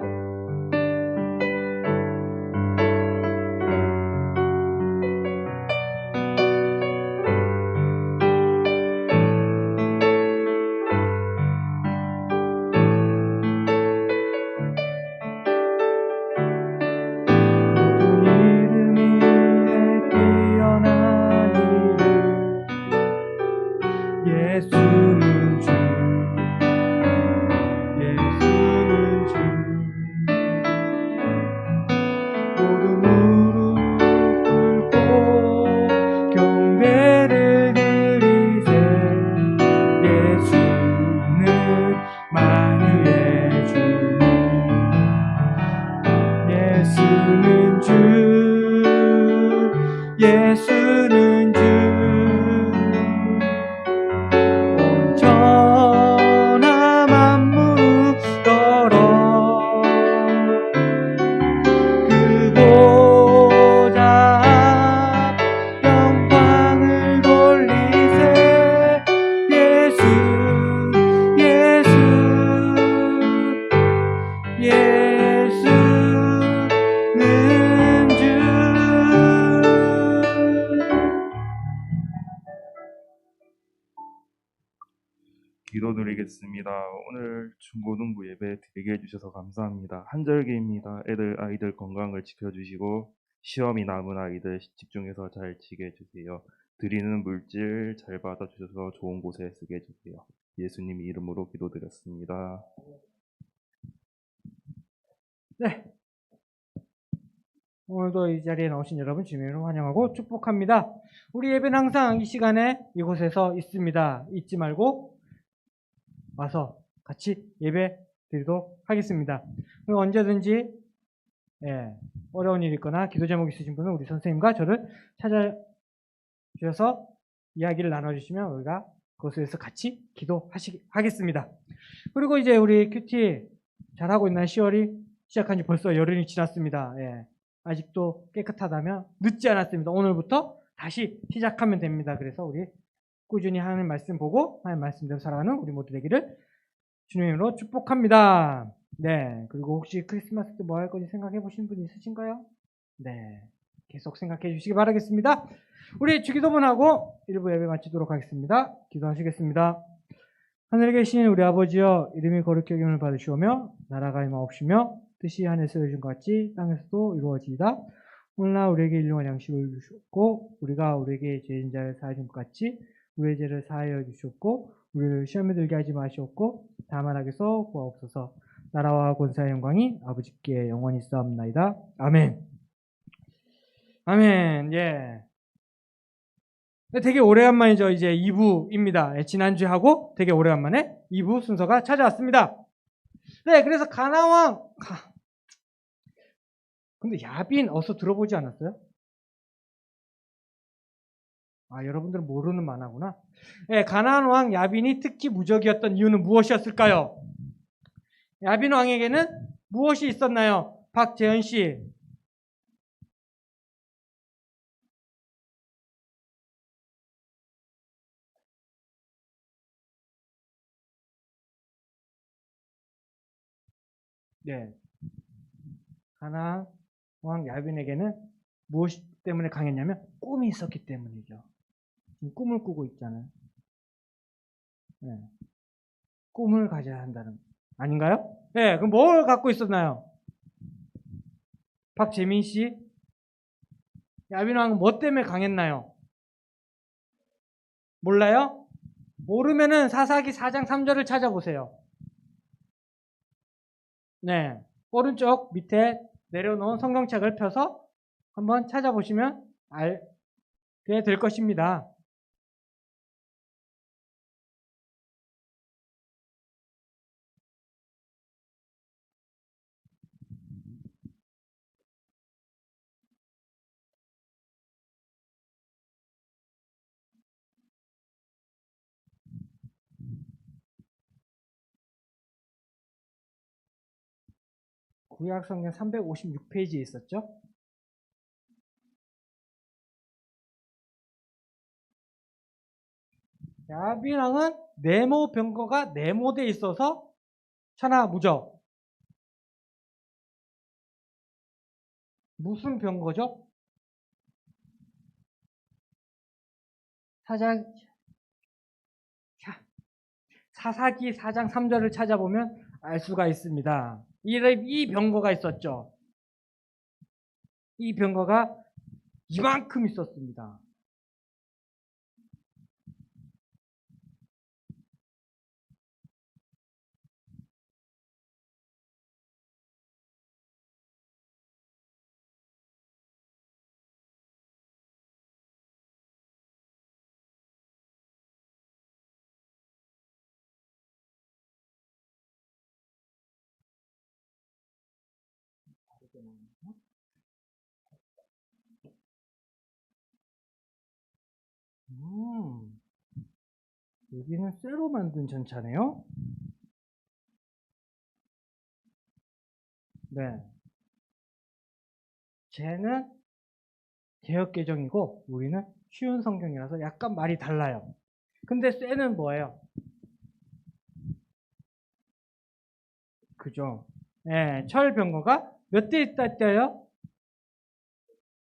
예수는 주, 예수는 주. 모두 무릎 꿇고 경배를 드리세. 예수는 만유의 주님. 예수는 주, 예수는 주. 천하 만물 떨어 그보자 영광을 돌리세. 예수 예수 예수는 주. 기도드리겠습니다. 오늘 중고등부 예배 드리게 해주셔서 감사합니다. 한절기입니다. 아이들 건강을 지켜주시고 시험이 남은 아이들 집중해서 잘 치게 해주세요. 드리는 물질 잘 받아주셔서 좋은 곳에 쓰게 해주세요. 예수님 이름으로 기도드렸습니다. 네. 오늘도 이 자리에 나오신 여러분 주님으로 환영하고 축복합니다. 우리 예배는 항상 이 시간에 이곳에서 있습니다. 잊지 말고 와서 같이 예배 드리도록 하겠습니다. 언제든지 어려운 일 있거나 기도 제목 있으신 분은 우리 선생님과 저를 찾아주셔서 이야기를 나눠주시면 우리가 그곳에서 같이 기도하겠습니다. 그리고 이제 우리 큐티 잘하고 있나요? 10월이 시작한 지 벌써 열흘이 지났습니다. 아직도 깨끗하다면 늦지 않았습니다. 오늘부터 다시 시작하면 됩니다. 그래서 우리 꾸준히 하나님 말씀 보고 하나님 말씀대로 살아가는 우리 모두 되기를 주님으로 축복합니다. 네. 그리고 혹시 크리스마스 때 뭐 할 건지 생각해 보신 분 있으신가요? 네. 계속 생각해 주시기 바라겠습니다. 우리 주기도문하고 1부 예배 마치도록 하겠습니다. 기도하시겠습니다. 하늘에 계신 우리 아버지여, 이름이 거룩히 여김을 받으시오며 나라가 임하옵시며 뜻이 하늘에서 이루어진 것 같이 땅에서도 이루어지이다. 오늘날 우리에게 일용할 양식을 주셨고 우리가 우리에게 죄인 자를 사하여 준 것 같이 우리의 죄를 사하여 주셨고 우리를 시험에 들게 하지 마시옵고 다만 악에서 구하옵소서. 나라와 권세와 영광이 아버지께 영원히 있사옵나이다. 아멘. 아멘. 예. 되게 오래간만이죠. 이제 2부입니다. 지난주에 하고 되게 오래간만에 2부 순서가 찾아왔습니다. 네, 그래서 가나왕 근데 야빈 어서 들어보지 않았어요? 여러분들은 모르는 만화구나. 네, 가나안 왕 야빈이 특히 무적이었던 이유는 무엇이었을까요? 야빈 왕에게는 무엇이 있었나요? 박재현 씨. 네. 가나안 왕 야빈에게는 무엇 때문에 강했냐면 꿈이 있었기 때문이죠. 지금 꿈을 꾸고 있잖아요. 네. 꿈을 가져야 한다는 아닌가요? 네, 그럼 뭘 갖고 있었나요? 박재민 씨, 야빈 왕은 뭐 때문에 강했나요? 몰라요? 모르면은 사사기 4장 3절을 찾아보세요. 네, 오른쪽 밑에 내려놓은 성경책을 펴서 한번 찾아보시면 알게 될 것입니다. 구약성경 356페이지에 있었죠? 야빈 왕은 네모 병거가 네모돼 있어서 천하무적. 무슨 병거죠? 사사기 4장 3절을 찾아보면 알 수가 있습니다. 이 병거가 있었죠. 이 병거가 이만큼 있었습니다. 여기는 쇠로 만든 전차네요. 네. 쟤는 개역개정이고 우리는 쉬운 성경이라서 약간 말이 달라요. 근데 쇠는 뭐예요? 그죠? 네, 철병거가 몇 대 있다 했대요?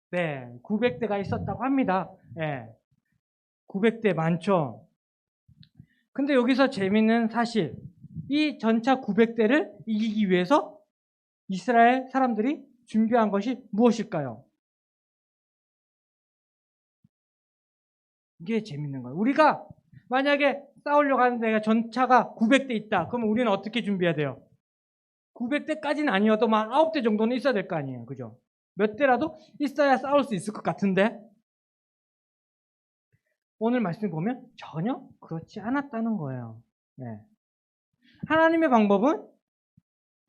네, 900대가 있었다고 합니다. 네, 900대 많죠? 근데 여기서 재밌는 사실, 이 전차 900대를 이기기 위해서 이스라엘 사람들이 준비한 것이 무엇일까요? 이게 재밌는 거예요. 우리가 만약에 싸우려고 하는데 전차가 900대 있다. 그러면 우리는 어떻게 준비해야 돼요? 900대까지는 아니어도 막 9대 정도는 있어야 될 거 아니에요. 그죠? 몇 대라도 있어야 싸울 수 있을 것 같은데 오늘 말씀 보면 전혀 그렇지 않았다는 거예요. 네. 하나님의 방법은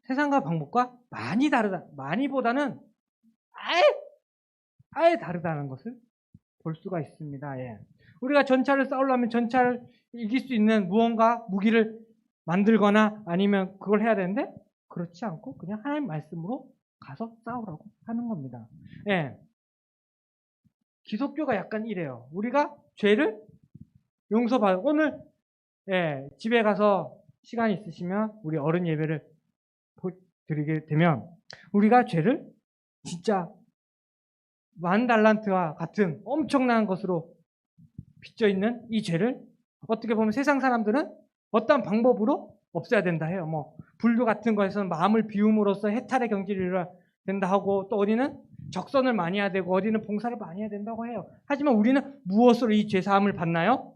세상과 방법과 많이 다르다. 많이보다는 아예 다르다는 것을 볼 수가 있습니다. 예. 우리가 전차를 싸우려면 전차를 이길 수 있는 무언가 무기를 만들거나 아니면 그걸 해야 되는데 그렇지 않고 그냥 하나님 말씀으로 가서 싸우라고 하는 겁니다. 예. 기독교가 약간 이래요. 우리가 죄를 용서받고 오늘 예, 집에 가서 시간이 있으시면 우리 어른 예배를 드리게 되면 우리가 죄를 진짜 10,000달란트와 같은 엄청난 것으로 빚져 있는 이 죄를 어떻게 보면 세상 사람들은 어떤 방법으로 없애야 된다 해요. 뭐 불교 같은 거에서는 마음을 비움으로써 해탈의 경지를 이뤄야 된다 하고 또 어디는 적선을 많이 해야 되고 어디는 봉사를 많이 해야 된다고 해요. 하지만 우리는 무엇으로 이 죄 사함을 받나요?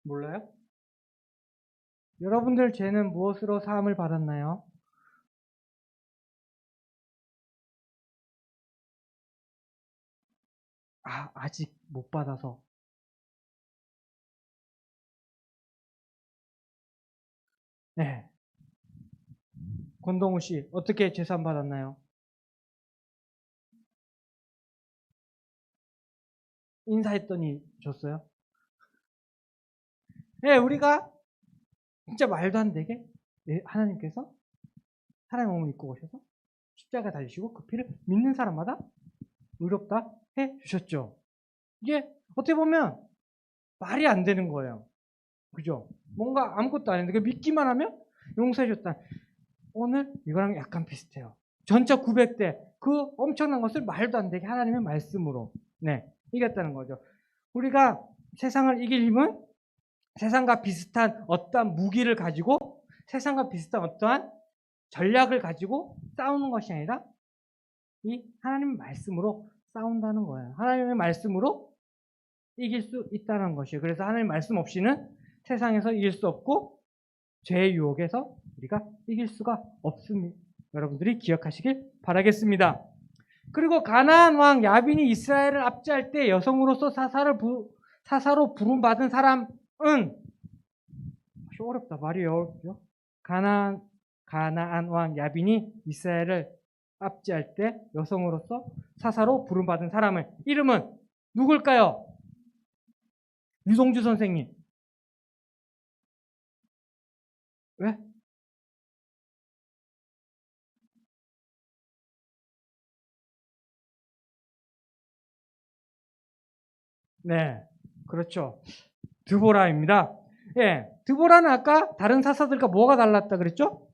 몰라요? 여러분들 죄는 무엇으로 사함을 받았나요? 아직 못 받아서. 네. 권동우 씨, 어떻게 재산 받았나요? 인사했더니 줬어요? 네, 우리가 진짜 말도 안 되게 하나님께서 사람의 몸을 입고 오셔서 십자가 달리시고 그 피를 믿는 사람마다 의롭다 해 주셨죠. 이게 어떻게 보면 말이 안 되는 거예요. 그죠? 뭔가 아무것도 안 했는데 믿기만 하면 용서해 줬다. 오늘 이거랑 약간 비슷해요. 전차 900대 그 엄청난 것을 말도 안 되게 하나님의 말씀으로 이겼다는 거죠. 우리가 세상을 이길 힘은 세상과 비슷한 어떠한 무기를 가지고 세상과 비슷한 어떠한 전략을 가지고 싸우는 것이 아니라 이 하나님의 말씀으로 싸운다는 거예요. 하나님의 말씀으로 이길 수 있다는 것이에요. 그래서 하나님의 말씀 없이는 세상에서 이길 수 없고 죄의 유혹에서 우리가 이길 수가 없습니다. 여러분들이 기억하시길 바라겠습니다. 그리고 가나안 왕 야빈이 이스라엘을 압제할 때 여성으로서 사사로 부름받은 사람은 어렵다. 말이 어렵죠. 가나안 왕 야빈이 이스라엘을 압제할 때 여성으로서 사사로 부름받은 사람의 이름은 누굴까요? 유동주 선생님. 왜? 네, 그렇죠. 드보라입니다. 예, 드보라는 아까 다른 사사들과 뭐가 달랐다 그랬죠?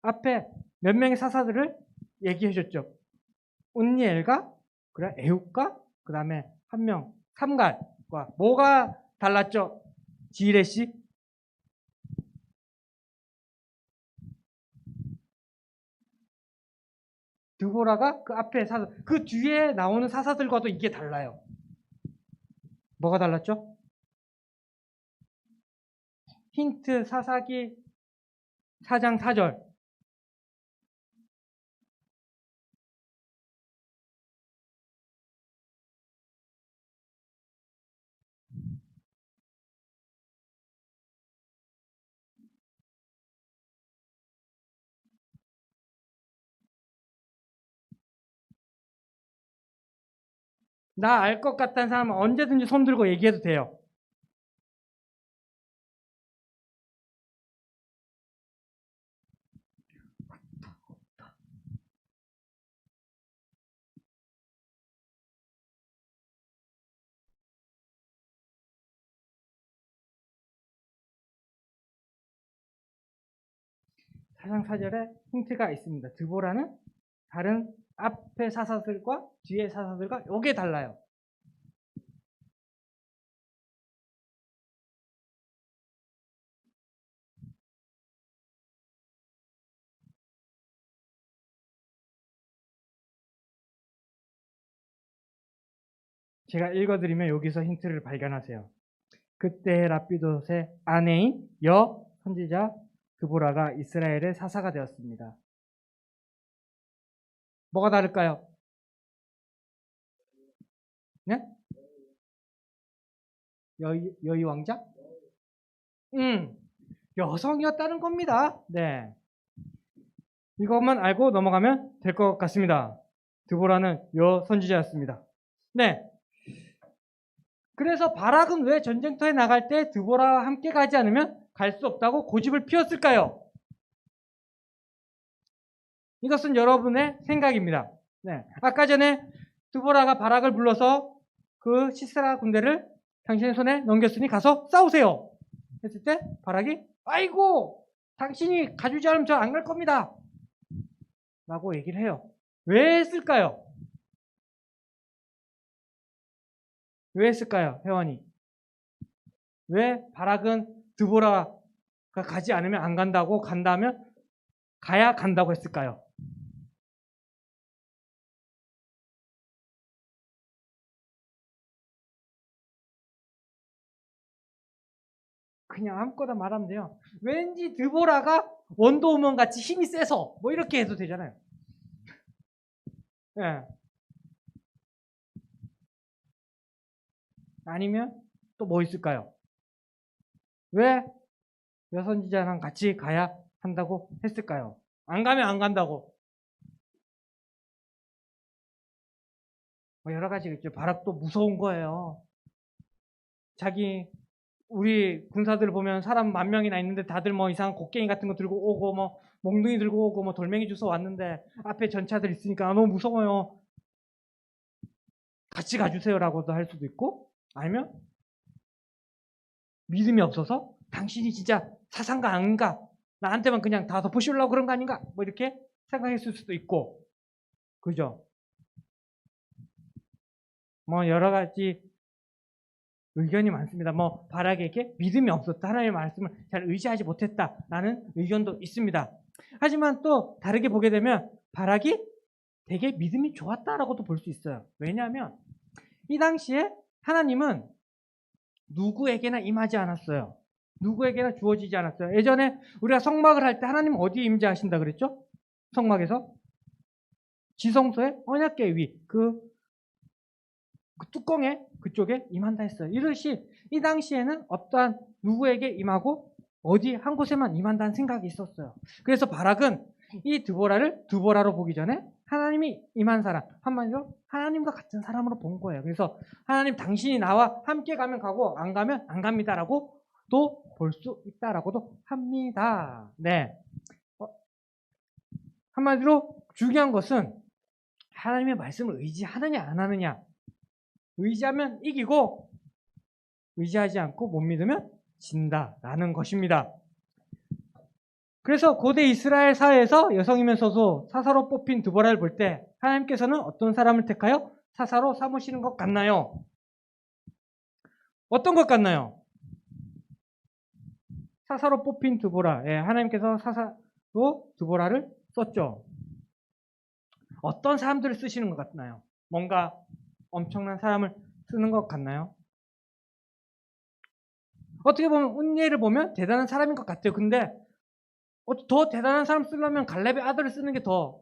앞에 몇 명의 사사들을 얘기해 줬죠. 온니엘과 그래 에훗과 그 다음에 한 명 삼갈과 뭐가 달랐죠? 지일의 씨? 드보라가 그 앞에 사사, 그 뒤에 나오는 사사들과도 이게 달라요. 뭐가 달랐죠? 힌트 사사기 4장 4절. 나 알 것 같다는 사람은 언제든지 손 들고 얘기해도 돼요. 사장 4절에 힌트가 있습니다. 드보라는 다른 앞에 사사들과 뒤에 사사들과 요게 달라요. 제가 읽어드리면 여기서 힌트를 발견하세요. 그때 라피돗의 아내인 여 선지자 드보라가 이스라엘의 사사가 되었습니다. 뭐가 다를까요? 네? 여의 왕자? 여성이었다는 겁니다. 네. 이것만 알고 넘어가면 될 것 같습니다. 드보라는 여 선지자였습니다. 네. 그래서 바락은 왜 전쟁터에 나갈 때 드보라와 함께 가지 않으면 갈 수 없다고 고집을 피웠을까요? 이것은 여러분의 생각입니다. 네. 아까 전에 드보라가 바락을 불러서 그 시스라 군대를 당신의 손에 넘겼으니 가서 싸우세요. 했을 때 바락이 아이고 당신이 가주지 않으면 저 안 갈 겁니다. 라고 얘기를 해요. 왜 했을까요? 왜 했을까요? 회원이. 왜 바락은 드보라가 가지 않으면 안 간다고 간다면 가야 간다고 했을까요? 그냥 아무거나 말하면 돼요. 왠지 드보라가 원더우먼 같이 힘이 세서 뭐 이렇게 해도 되잖아요. 예. 아니면 또 뭐 있을까요? 왜 여선지자랑 같이 가야 한다고 했을까요? 안 가면 안 간다고. 뭐 여러 가지가 있죠. 바락도 무서운 거예요. 우리 군사들 보면 사람 10,000명이나 있는데 다들 뭐 이상한 곡괭이 같은 거 들고 오고 뭐 몽둥이 들고 오고 뭐 돌멩이 주워 왔는데 앞에 전차들 있으니까 너무 무서워요. 같이 가주세요라고도 할 수도 있고 아니면 믿음이 없어서 당신이 진짜 사상가 아닌가? 나한테만 그냥 다 덮으시려고 그런 거 아닌가? 뭐 이렇게 생각했을 수도 있고 그죠? 뭐 여러 가지 의견이 많습니다. 뭐 바락에게 믿음이 없었다. 하나님의 말씀을 잘 의지하지 못했다라는 의견도 있습니다. 하지만 또 다르게 보게 되면 바락이 되게 믿음이 좋았다라고도 볼 수 있어요. 왜냐하면 이 당시에 하나님은 누구에게나 임하지 않았어요. 누구에게나 주어지지 않았어요. 예전에 우리가 성막을 할 때 하나님 어디에 임재하신다 그랬죠? 성막에서 지성소의 언약궤 위 그 뚜껑에 그쪽에 임한다 했어요. 이것이 이 당시에는 어떠한 누구에게 임하고 어디 한 곳에만 임한다는 생각이 있었어요. 그래서 바락은 이 드보라를 드보라로 보기 전에 하나님이 임한 사람, 한마디로 하나님과 같은 사람으로 본 거예요. 그래서 하나님 당신이 나와 함께 가면 가고 안 가면 안 갑니다라고 또 볼 수 있다라고도 합니다. 네. 한마디로 중요한 것은 하나님의 말씀을 의지하느냐 안 하느냐 의지하면 이기고 의지하지 않고 못 믿으면 진다라는 것입니다. 그래서 고대 이스라엘 사회에서 여성이면서도 사사로 뽑힌 드보라를 볼 때 하나님께서는 어떤 사람을 택하여 사사로 삼으시는 것 같나요? 어떤 것 같나요? 사사로 뽑힌 드보라. 예, 하나님께서 사사로 드보라를 썼죠. 어떤 사람들을 쓰시는 것 같나요? 뭔가 엄청난 사람을 쓰는 것 같나요? 어떻게 보면 운예를 보면 대단한 사람인 것 같아요. 근데 더 대단한 사람 쓰려면 갈렙의 아들을 쓰는 게 더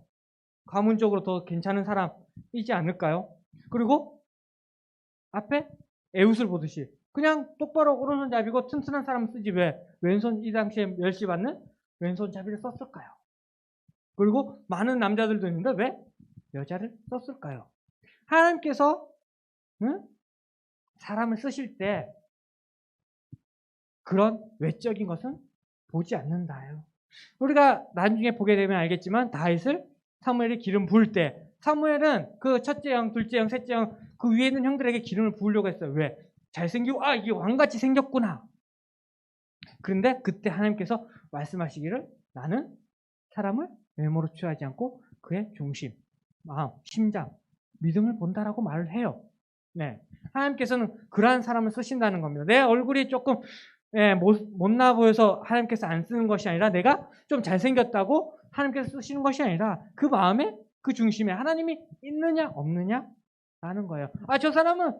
가문적으로 더 괜찮은 사람이지 않을까요? 그리고 앞에 에웃을 보듯이 그냥 똑바로 오른손잡이고 튼튼한 사람을 쓰지 왜 왼손 이 당시에 멸시받는 왼손잡이를 썼을까요? 그리고 많은 남자들도 있는데 왜 여자를 썼을까요? 하나님께서 사람을 쓰실 때 그런 외적인 것은 보지 않는다요. 우리가 나중에 보게 되면 알겠지만 다윗을 사무엘이 기름 부을 때 사무엘은 그 첫째 형, 둘째 형, 셋째 형 그 위에 있는 형들에게 기름을 부으려고 했어요. 왜? 잘생기고 이게 왕같이 생겼구나. 그런데 그때 하나님께서 말씀하시기를 나는 사람을 외모로 취하지 않고 그의 중심, 마음, 심장, 믿음을 본다라고 말을 해요. 네, 하나님께서는 그러한 사람을 쓰신다는 겁니다. 내 얼굴이 조금 못나 보여서 하나님께서 안 쓰는 것이 아니라 내가 좀 잘생겼다고 하나님께서 쓰시는 것이 아니라 그 마음에 그 중심에 하나님이 있느냐 없느냐 라는 거예요. 저 사람은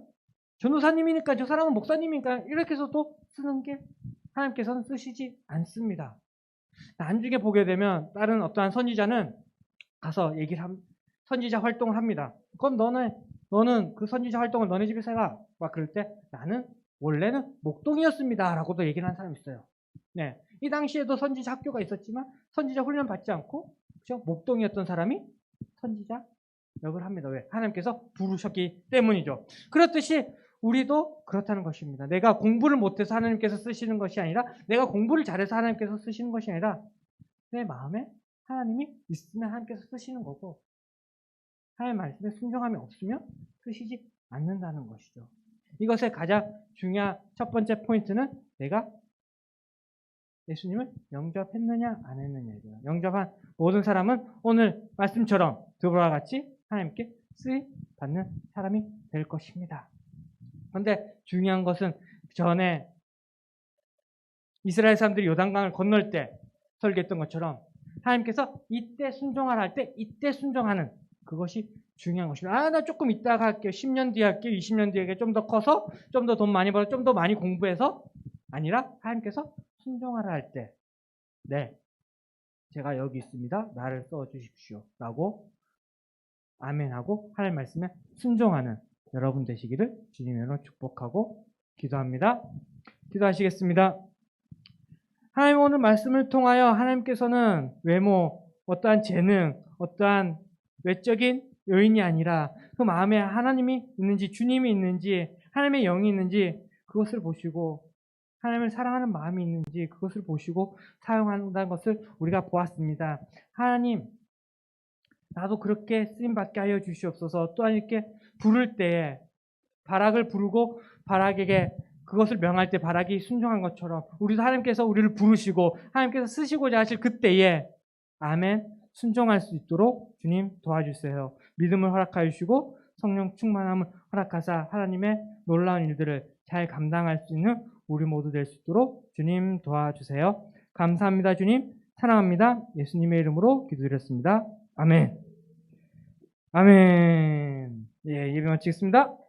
전도사님이니까 저 사람은 목사님이니까 이렇게 해서 또 쓰는 게 하나님께서는 쓰시지 않습니다. 나중에 보게 되면 다른 어떠한 선지자는 가서 선지자 활동을 합니다. 그럼 너는 그 선지자 활동을 너네 집에서 해라. 막 그럴 때 나는 원래는 목동이었습니다. 라고도 얘기를 하는 사람이 있어요. 네. 이 당시에도 선지자 학교가 있었지만 선지자 훈련 받지 않고 그렇죠? 목동이었던 사람이 선지자 역을 합니다. 왜? 하나님께서 부르셨기 때문이죠. 그렇듯이 우리도 그렇다는 것입니다. 내가 공부를 못해서 하나님께서 쓰시는 것이 아니라 내가 공부를 잘해서 하나님께서 쓰시는 것이 아니라 내 마음에 하나님이 있으면 하나님께서 쓰시는 거고 하나님의 말씀에 순종함이 없으면 쓰시지 않는다는 것이죠. 이것의 가장 중요한 첫 번째 포인트는 내가 예수님을 영접했느냐 안 했느냐예요. 영접한 모든 사람은 오늘 말씀처럼 드보라와 같이 하나님께 쓰임 받는 사람이 될 것입니다. 그런데 중요한 것은 전에 이스라엘 사람들이 요단강을 건널 때 설계했던 것처럼 하나님께서 이때 순종하라 할 때 이때 순종하는 그것이 중요한 것입니다. 나 조금 이따가 할게요. 10년 뒤에 할게요. 20년 뒤에 좀 더 커서 좀 더 돈 많이 벌어 좀 더 많이 공부해서 아니라 하나님께서 순종하라 할 때 네, 제가 여기 있습니다. 나를 써주십시오. 라고 아멘하고 하나님 말씀에 순종하는 여러분 되시기를 주님으로 축복하고 기도합니다. 기도하시겠습니다. 하나님 오늘 말씀을 통하여 하나님께서는 외모, 어떠한 재능, 어떠한 외적인 요인이 아니라 그 마음에 하나님이 있는지 주님이 있는지 하나님의 영이 있는지 그것을 보시고 하나님을 사랑하는 마음이 있는지 그것을 보시고 사용한다는 것을 우리가 보았습니다. 하나님 나도 그렇게 쓰임받게 하여 주시옵소서. 또한 이렇게 부를 때에 바락을 부르고 바락에게 그것을 명할 때 바락이 순종한 것처럼 우리도 하나님께서 우리를 부르시고 하나님께서 쓰시고자 하실 그때에 아멘 순종할 수 있도록 주님 도와주세요. 믿음을 허락하여 주시고 성령 충만함을 허락하사 하나님의 놀라운 일들을 잘 감당할 수 있는 우리 모두 될 수 있도록 주님 도와주세요. 감사합니다. 주님 사랑합니다. 예수님의 이름으로 기도드렸습니다. 아멘. 아멘. 예, 예배 마치겠습니다.